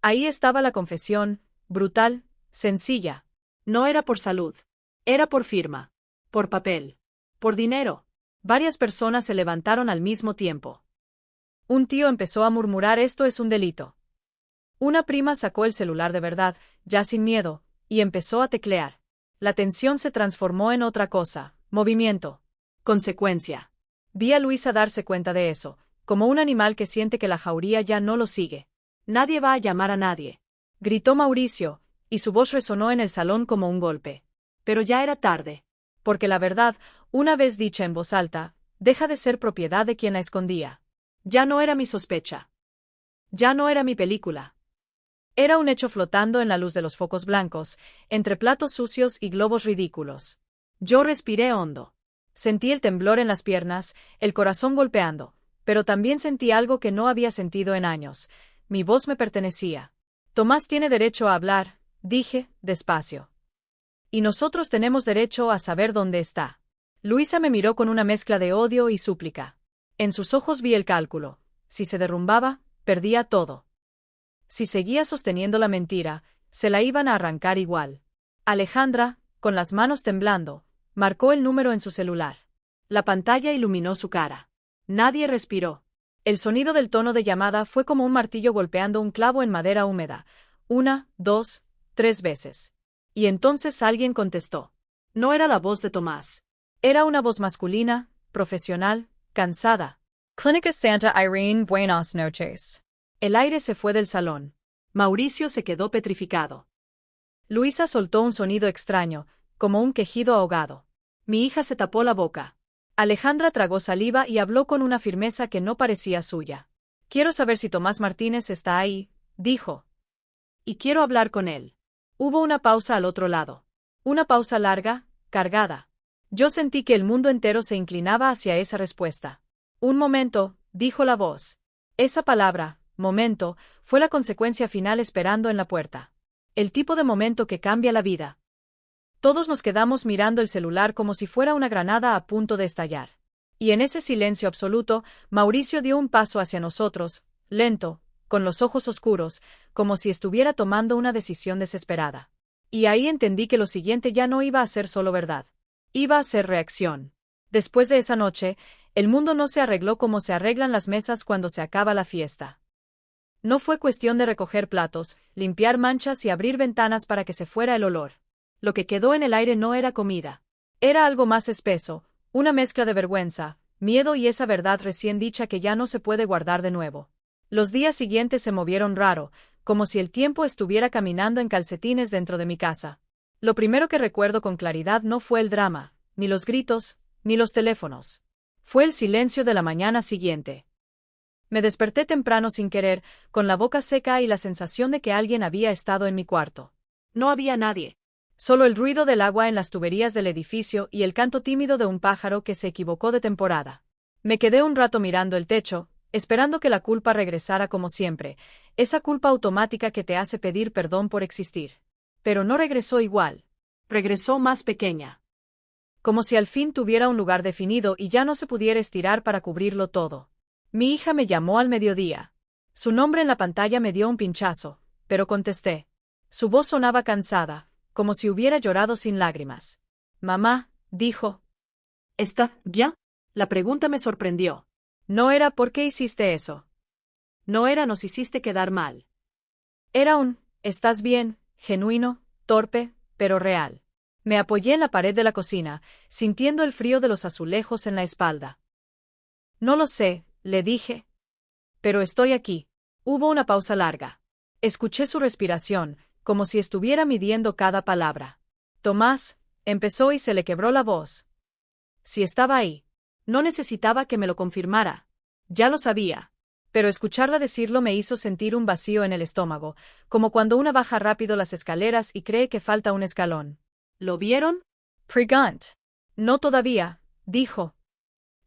Speaker 1: Ahí estaba la confesión, brutal, sencilla. No era por salud. Era por firma. Por papel. Por dinero. Varias personas se levantaron al mismo tiempo. Un tío empezó a murmurar: esto es un delito. Una prima sacó el celular de verdad, ya sin miedo, y empezó a teclear. La tensión se transformó en otra cosa: movimiento. Consecuencia. Vi a Luisa darse cuenta de eso, como un animal que siente que la jauría ya no lo sigue. Nadie va a llamar a nadie. Gritó Mauricio, y su voz resonó en el salón como un golpe. Pero ya era tarde. Porque la verdad, una vez dicha en voz alta, deja de ser propiedad de quien la escondía. Ya no era mi sospecha. Ya no era mi película. Era un hecho flotando en la luz de los focos blancos, entre platos sucios y globos ridículos. Yo respiré hondo. Sentí el temblor en las piernas, el corazón golpeando, pero también sentí algo que no había sentido en años. Mi voz me pertenecía. Tomás tiene derecho a hablar, dije, despacio. Y nosotros tenemos derecho a saber dónde está. Luisa me miró con una mezcla de odio y súplica. En sus ojos vi el cálculo. Si se derrumbaba, perdía todo. Si seguía sosteniendo la mentira, se la iban a arrancar igual. Alejandra, con las manos temblando, marcó el número en su celular. La pantalla iluminó su cara. Nadie respiró. El sonido del tono de llamada fue como un martillo golpeando un clavo en madera húmeda. 1, 2, 3 veces. Y entonces alguien contestó. No era la voz de Tomás. Era una voz masculina, profesional, cansada. Clínica Santa Irene, buenas noches. El aire se fue del salón. Mauricio se quedó petrificado. Luisa soltó un sonido extraño, como un quejido ahogado. Mi hija se tapó la boca. Alejandra tragó saliva y habló con una firmeza que no parecía suya. Quiero saber si Tomás Martínez está ahí, dijo. Y quiero hablar con él. Hubo una pausa al otro lado. Una pausa larga, cargada. Yo sentí que el mundo entero se inclinaba hacia esa respuesta. Un momento, dijo la voz. Esa palabra, momento, fue la consecuencia final esperando en la puerta. El tipo de momento que cambia la vida. Todos nos quedamos mirando el celular como si fuera una granada a punto de estallar. Y en ese silencio absoluto, Mauricio dio un paso hacia nosotros, lento, con los ojos oscuros, como si estuviera tomando una decisión desesperada. Y ahí entendí que lo siguiente ya no iba a ser solo verdad. Iba a ser reacción. Después de esa noche, el mundo no se arregló como se arreglan las mesas cuando se acaba la fiesta. No fue cuestión de recoger platos, limpiar manchas y abrir ventanas para que se fuera el olor. Lo que quedó en el aire no era comida. Era algo más espeso, una mezcla de vergüenza, miedo y esa verdad recién dicha que ya no se puede guardar de nuevo. Los días siguientes se movieron raro, como si el tiempo estuviera caminando en calcetines dentro de mi casa. Lo primero que recuerdo con claridad no fue el drama, ni los gritos, ni los teléfonos. Fue el silencio de la mañana siguiente. Me desperté temprano sin querer, con la boca seca y la sensación de que alguien había estado en mi cuarto. No había nadie. Solo el ruido del agua en las tuberías del edificio y el canto tímido de un pájaro que se equivocó de temporada. Me quedé un rato mirando el techo, esperando que la culpa regresara como siempre, esa culpa automática que te hace pedir perdón por existir. Pero no regresó igual. Regresó más pequeña. Como si al fin tuviera un lugar definido y ya no se pudiera estirar para cubrirlo todo. Mi hija me llamó al mediodía. Su nombre en la pantalla me dio un pinchazo, pero contesté. Su voz sonaba cansada, como si hubiera llorado sin lágrimas. Mamá, dijo. ¿Está bien? La pregunta me sorprendió. No era ¿por qué hiciste eso? No era nos hiciste quedar mal. Era un ¿estás bien? Genuino, torpe, pero real. Me apoyé en la pared de la cocina, sintiendo el frío de los azulejos en la espalda. No lo sé, le dije. Pero estoy aquí. Hubo una pausa larga. Escuché su respiración, como si estuviera midiendo cada palabra. Tomás, empezó y se le quebró la voz. Si estaba ahí. No necesitaba que me lo confirmara. Ya lo sabía. Pero escucharla decirlo me hizo sentir un vacío en el estómago, como cuando una baja rápido las escaleras y cree que falta un escalón.
Speaker 2: ¿Lo vieron?
Speaker 1: Pregant. No todavía, dijo.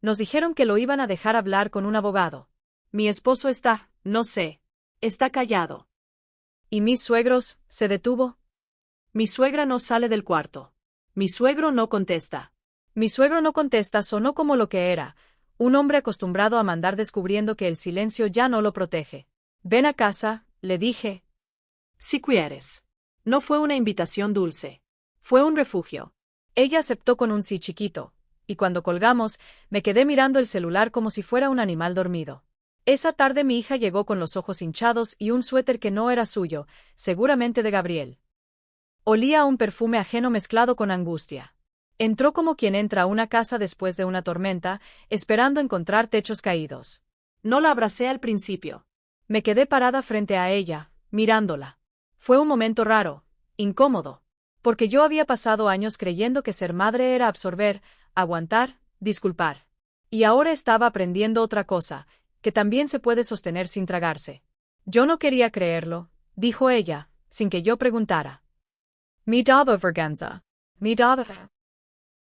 Speaker 1: Nos dijeron que lo iban a dejar hablar con un abogado.
Speaker 2: Mi esposo está, no sé. Está callado.
Speaker 1: ¿Y mis suegros? ¿Se detuvo?
Speaker 2: Mi suegra no sale del cuarto. Mi suegro no contesta.
Speaker 1: Mi suegro no contesta sonó como lo que era, un hombre acostumbrado a mandar descubriendo que el silencio ya no lo protege. Ven a casa, le dije.
Speaker 2: Si quieres. No fue una invitación dulce. Fue un refugio.
Speaker 1: Ella aceptó con un sí chiquito, y cuando colgamos, me quedé mirando el celular como si fuera un animal dormido. Esa tarde mi hija llegó con los ojos hinchados y un suéter que no era suyo, seguramente de Gabriel. Olía a un perfume ajeno mezclado con angustia. Entró como quien entra a una casa después de una tormenta, esperando encontrar techos caídos.
Speaker 2: No la abracé al principio.
Speaker 1: Me quedé parada frente a ella, mirándola. Fue un momento raro, incómodo, porque yo había pasado años creyendo que ser madre era absorber, aguantar, disculpar. Y ahora estaba aprendiendo otra cosa, que también se puede sostener sin tragarse. Yo no quería creerlo, dijo ella, sin que yo preguntara. Mi daba vergüenza. Mi daba.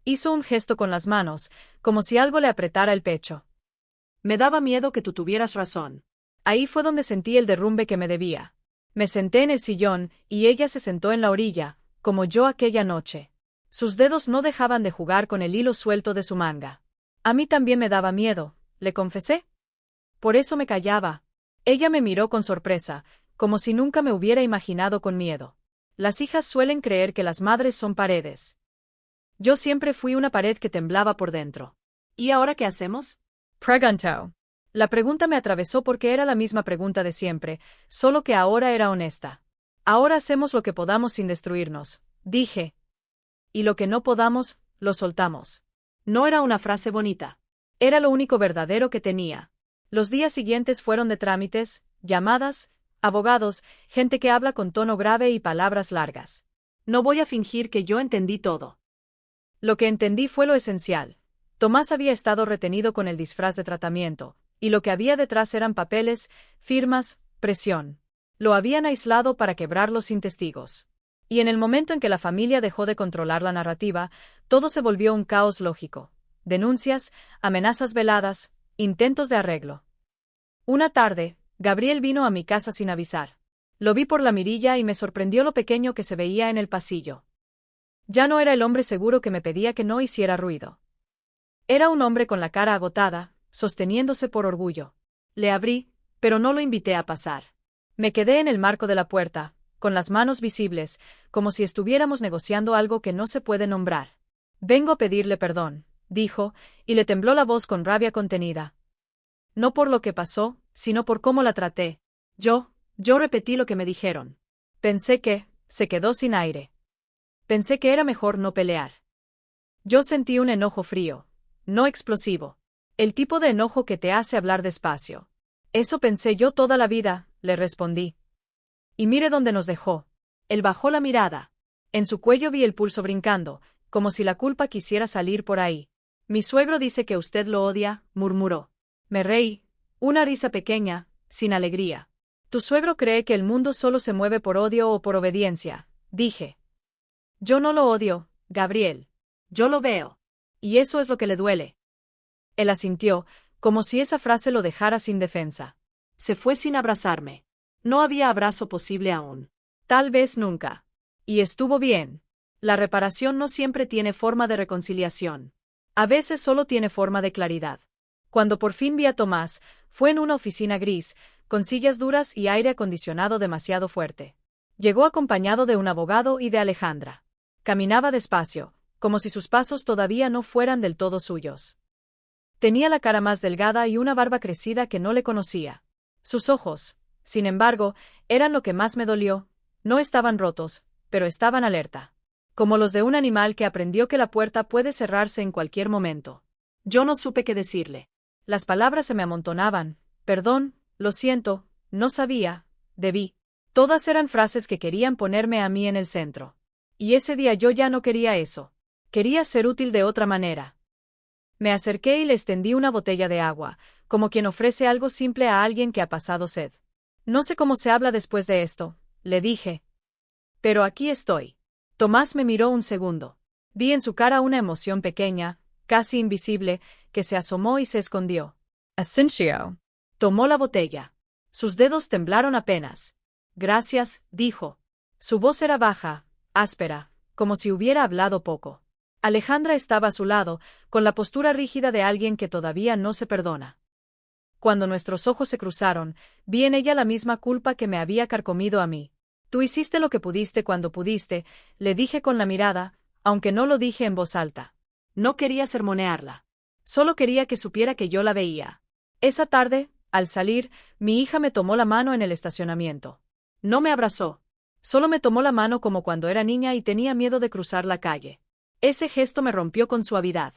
Speaker 1: Hizo un gesto con las manos, como si algo le apretara el pecho.
Speaker 2: Me daba miedo que tú tuvieras razón.
Speaker 1: Ahí fue donde sentí el derrumbe que me debía. Me senté en el sillón, y ella se sentó en la orilla, como yo aquella noche. Sus dedos no dejaban de jugar con el hilo suelto de su manga. A mí también me daba miedo, le confesé. Por eso me callaba. Ella me miró con sorpresa, como si nunca me hubiera imaginado con miedo. Las hijas suelen creer que las madres son paredes. Yo siempre fui una pared que temblaba por dentro.
Speaker 2: ¿Y ahora qué hacemos?
Speaker 1: Preguntó. La pregunta me atravesó porque era la misma pregunta de siempre, solo que ahora era honesta. Ahora hacemos lo que podamos sin destruirnos, dije. Y lo que no podamos, lo soltamos.
Speaker 2: No era una frase bonita.
Speaker 1: Era lo único verdadero que tenía. Los días siguientes fueron de trámites, llamadas, abogados, gente que habla con tono grave y palabras largas.
Speaker 2: No voy a fingir que yo entendí todo.
Speaker 1: Lo que entendí fue lo esencial. Tomás había estado retenido con el disfraz de tratamiento, y lo que había detrás eran papeles, firmas, presión. Lo habían aislado para quebrarlo sin testigos. Y en el momento en que la familia dejó de controlar la narrativa, todo se volvió un caos lógico. Denuncias, amenazas veladas, intentos de arreglo. Una tarde, Gabriel vino a mi casa sin avisar. Lo vi por la mirilla y me sorprendió lo pequeño que se veía en el pasillo. Ya no era el hombre seguro que me pedía que no hiciera ruido. Era un hombre con la cara agotada, sosteniéndose por orgullo. Le abrí, pero no lo invité a pasar. Me quedé en el marco de la puerta, con las manos visibles, como si estuviéramos negociando algo que no se puede nombrar. Vengo a pedirle perdón, dijo, y le tembló la voz con rabia contenida. No por lo que pasó, sino por cómo la traté. Yo repetí lo que me dijeron. Pensé que, se quedó sin aire. Pensé que era mejor no pelear. Yo sentí un enojo frío, no explosivo. El tipo de enojo que te hace hablar despacio. Eso pensé yo toda la vida, le respondí. Y mire dónde nos dejó. Él bajó la mirada. En su cuello vi el pulso brincando, como si la culpa quisiera salir por ahí. Mi suegro dice que usted lo odia, murmuró. Me reí, una risa pequeña, sin alegría. Tu suegro cree que el mundo solo se mueve por odio o por obediencia, dije. Yo no lo odio, Gabriel. Yo lo veo. Y eso es lo que le duele. Él asintió, como si esa frase lo dejara sin defensa.
Speaker 2: Se fue sin abrazarme. No había abrazo posible aún.
Speaker 1: Tal vez nunca. Y estuvo bien. La reparación no siempre tiene forma de reconciliación. A veces solo tiene forma de claridad. Cuando por fin vi a Tomás, fue en una oficina gris, con sillas duras y aire acondicionado demasiado fuerte. Llegó acompañado de un abogado y de Alejandra. Caminaba despacio, como si sus pasos todavía no fueran del todo suyos. Tenía la cara más delgada y una barba crecida que no le conocía. Sus ojos, sin embargo, eran lo que más me dolió. No estaban rotos, pero estaban alerta. Como los de un animal que aprendió que la puerta puede cerrarse en cualquier momento.
Speaker 2: Yo no supe qué decirle.
Speaker 1: Las palabras se me amontonaban. Perdón, lo siento, no sabía, debí. Todas eran frases que querían ponerme a mí en el centro. Y ese día yo ya no quería eso. Quería ser útil de otra manera. Me acerqué y le extendí una botella de agua, como quien ofrece algo simple a alguien que ha pasado sed. No sé cómo se habla después de esto, le dije. Pero aquí estoy. Tomás me miró un segundo. Vi en su cara una emoción pequeña, casi invisible, que se asomó y se escondió. Asensio. Tomó la botella. Sus dedos temblaron apenas. Gracias, dijo. Su voz era baja, áspera, como si hubiera hablado poco. Alejandra estaba a su lado, con la postura rígida de alguien que todavía no se perdona. Cuando nuestros ojos se cruzaron, vi en ella la misma culpa que me había carcomido a mí. Tú hiciste lo que pudiste cuando pudiste, le dije con la mirada, aunque no lo dije en voz alta. No quería sermonearla. Solo quería que supiera que yo la veía. Esa tarde, al salir, mi hija me tomó la mano en el estacionamiento. No me abrazó. Solo me tomó la mano como cuando era niña y tenía miedo de cruzar la calle. Ese gesto me rompió con suavidad.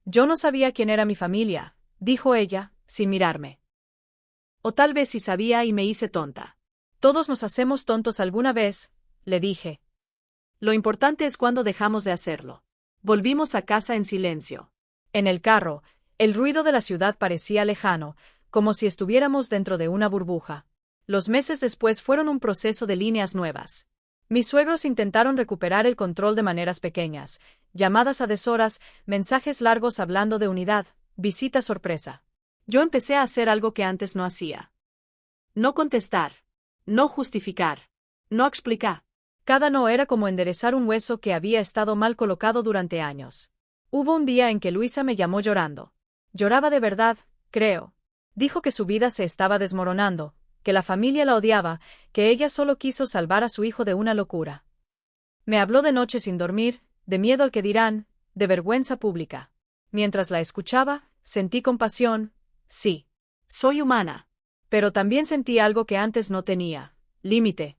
Speaker 1: Yo no sabía quién era mi familia, dijo ella, sin mirarme. O tal vez sí sabía y me hice tonta. Todos nos hacemos tontos alguna vez, le dije. Lo importante es cuando dejamos de hacerlo. Volvimos a casa en silencio. En el carro, el ruido de la ciudad parecía lejano, como si estuviéramos dentro de una burbuja. Los meses después fueron un proceso de líneas nuevas. Mis suegros intentaron recuperar el control de maneras pequeñas, llamadas a deshoras, mensajes largos hablando de unidad, visita sorpresa. Yo empecé a hacer algo que antes no hacía. No contestar. No justificar. No explicar. Cada no era como enderezar un hueso que había estado mal colocado durante años. Hubo un día en que Luisa me llamó llorando. Lloraba de verdad, creo. Dijo que su vida se estaba desmoronando, que la familia la odiaba, que ella solo quiso salvar a su hijo de una locura. Me habló de noche sin dormir, de miedo al que dirán, de vergüenza pública. Mientras la escuchaba, sentí compasión, sí. Soy humana. Pero también sentí algo que antes no tenía, límite.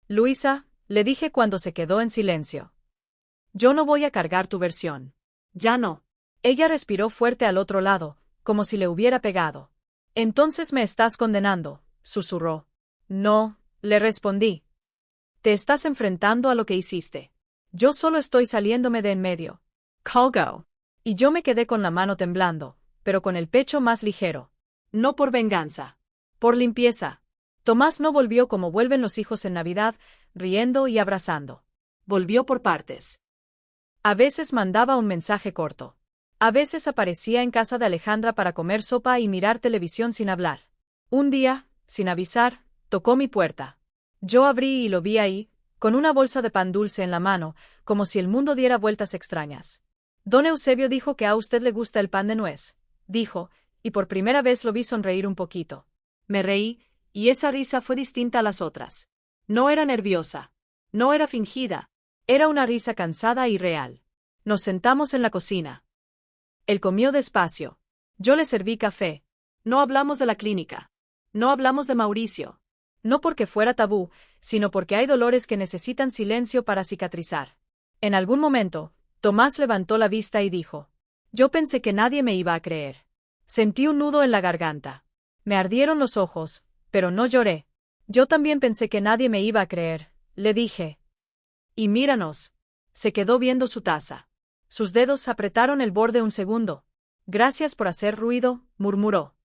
Speaker 1: Luisa, le dije cuando se quedó en silencio. Yo no voy a cargar tu versión. Ya no. Ella respiró fuerte al otro lado, como si le hubiera pegado. Entonces me estás condenando, susurró. No, le respondí. Te estás enfrentando a lo que hiciste. Yo solo estoy saliéndome de en medio. Colgo. Y yo me quedé con la mano temblando, pero con el pecho más ligero. No por venganza. Por limpieza. Tomás no volvió como vuelven los hijos en Navidad, riendo y abrazando. Volvió por partes. A veces mandaba un mensaje corto. A veces aparecía en casa de Alejandra para comer sopa y mirar televisión sin hablar. Un día, sin avisar, tocó mi puerta. Yo abrí y lo vi ahí, con una bolsa de pan dulce en la mano, como si el mundo diera vueltas extrañas. Don Eusebio dijo que a usted le gusta el pan de nuez, dijo, y por primera vez lo vi sonreír un poquito. Me reí, y esa risa fue distinta a las otras. No era nerviosa. No era fingida. Era una risa cansada y real. Nos sentamos en la cocina. Él comió despacio. Yo le serví café. No hablamos de la clínica. No hablamos de Mauricio. No porque fuera tabú, sino porque hay dolores que necesitan silencio para cicatrizar. En algún momento, Tomás levantó la vista y dijo: Yo pensé que nadie me iba a creer. Sentí un nudo en la garganta. Me ardieron los ojos, pero no lloré. Yo también pensé que nadie me iba a creer, le dije. Y míranos. Se quedó viendo su taza. Sus dedos apretaron el borde un segundo. Gracias por hacer ruido, murmuró.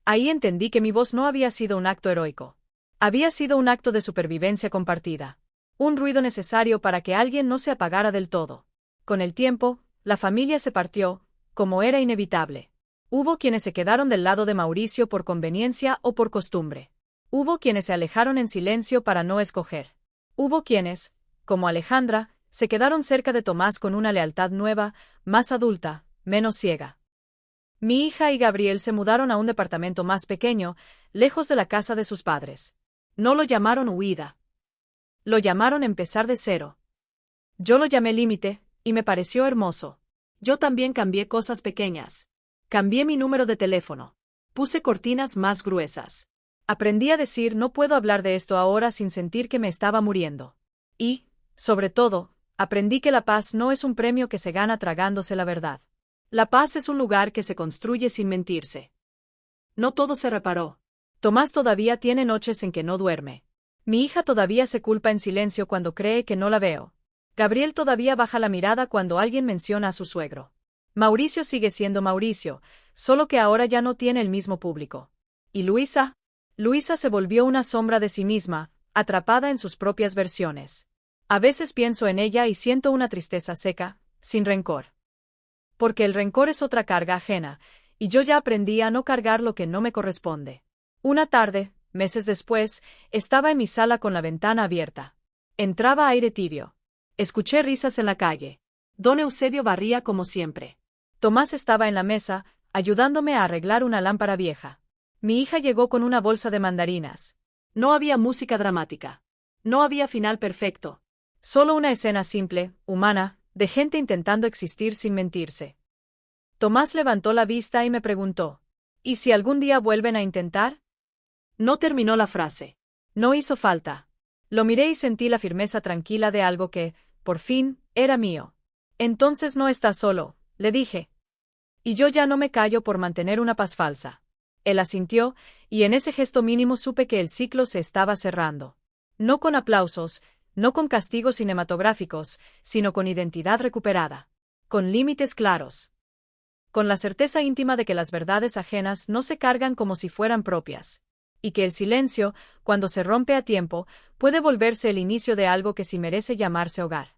Speaker 1: Ahí entendí que mi voz no había sido un acto heroico. Había sido un acto de supervivencia compartida. Un ruido necesario para que alguien no se apagara del todo. Con el tiempo, la familia se partió, como era inevitable. Hubo quienes se quedaron del lado de Mauricio por conveniencia o por costumbre. Hubo quienes se alejaron en silencio para no escoger. Hubo quienes, como Alejandra, se quedaron cerca de Tomás con una lealtad nueva, más adulta, menos ciega. Mi hija y Gabriel se mudaron a un departamento más pequeño, lejos de la casa de sus padres. No lo llamaron huida. Lo llamaron empezar de cero. Yo lo llamé límite, y me pareció hermoso. Yo también cambié cosas pequeñas. Cambié mi número de teléfono. Puse cortinas más gruesas. Aprendí a decir no puedo hablar de esto ahora sin sentir que me estaba muriendo. Y, sobre todo, aprendí que la paz no es un premio que se gana tragándose la verdad.
Speaker 2: La paz es un lugar que se construye sin mentirse. No todo se reparó.
Speaker 1: Tomás todavía tiene noches en que no duerme. Mi hija todavía se culpa en silencio cuando cree que no la veo. Gabriel todavía baja la mirada cuando alguien menciona a su suegro. Mauricio sigue siendo Mauricio, solo que ahora ya no tiene el mismo público. ¿Y Luisa? Luisa se volvió una sombra de sí misma, atrapada en sus propias versiones. A veces pienso en ella y siento una tristeza seca, sin rencor. Porque el rencor es otra carga ajena, y yo ya aprendí a no cargar lo que no me corresponde. Una tarde, meses después, estaba en mi sala con la ventana abierta. Entraba aire tibio. Escuché risas en la calle.
Speaker 2: Don Eusebio barría como siempre.
Speaker 1: Tomás estaba en la mesa, ayudándome a arreglar una lámpara vieja. Mi hija llegó con una bolsa de mandarinas.
Speaker 2: No había música dramática. No había final perfecto.
Speaker 1: Solo una escena simple, humana, de gente intentando existir sin mentirse. Tomás levantó la vista y me preguntó: ¿y si algún día vuelven a intentar?
Speaker 2: No terminó la frase.
Speaker 1: No hizo falta. Lo miré y sentí la firmeza tranquila de algo que, por fin, era mío. Entonces no estás solo, le dije. Y yo ya no me callo por mantener una paz falsa. Él asintió, y en ese gesto mínimo supe que el ciclo se estaba cerrando. No con aplausos, no con castigos cinematográficos, sino con identidad recuperada. Con límites claros. Con la certeza íntima de que las verdades ajenas no se cargan como si fueran propias. Y que el silencio, cuando se rompe a tiempo, puede volverse el inicio de algo que sí merece llamarse hogar.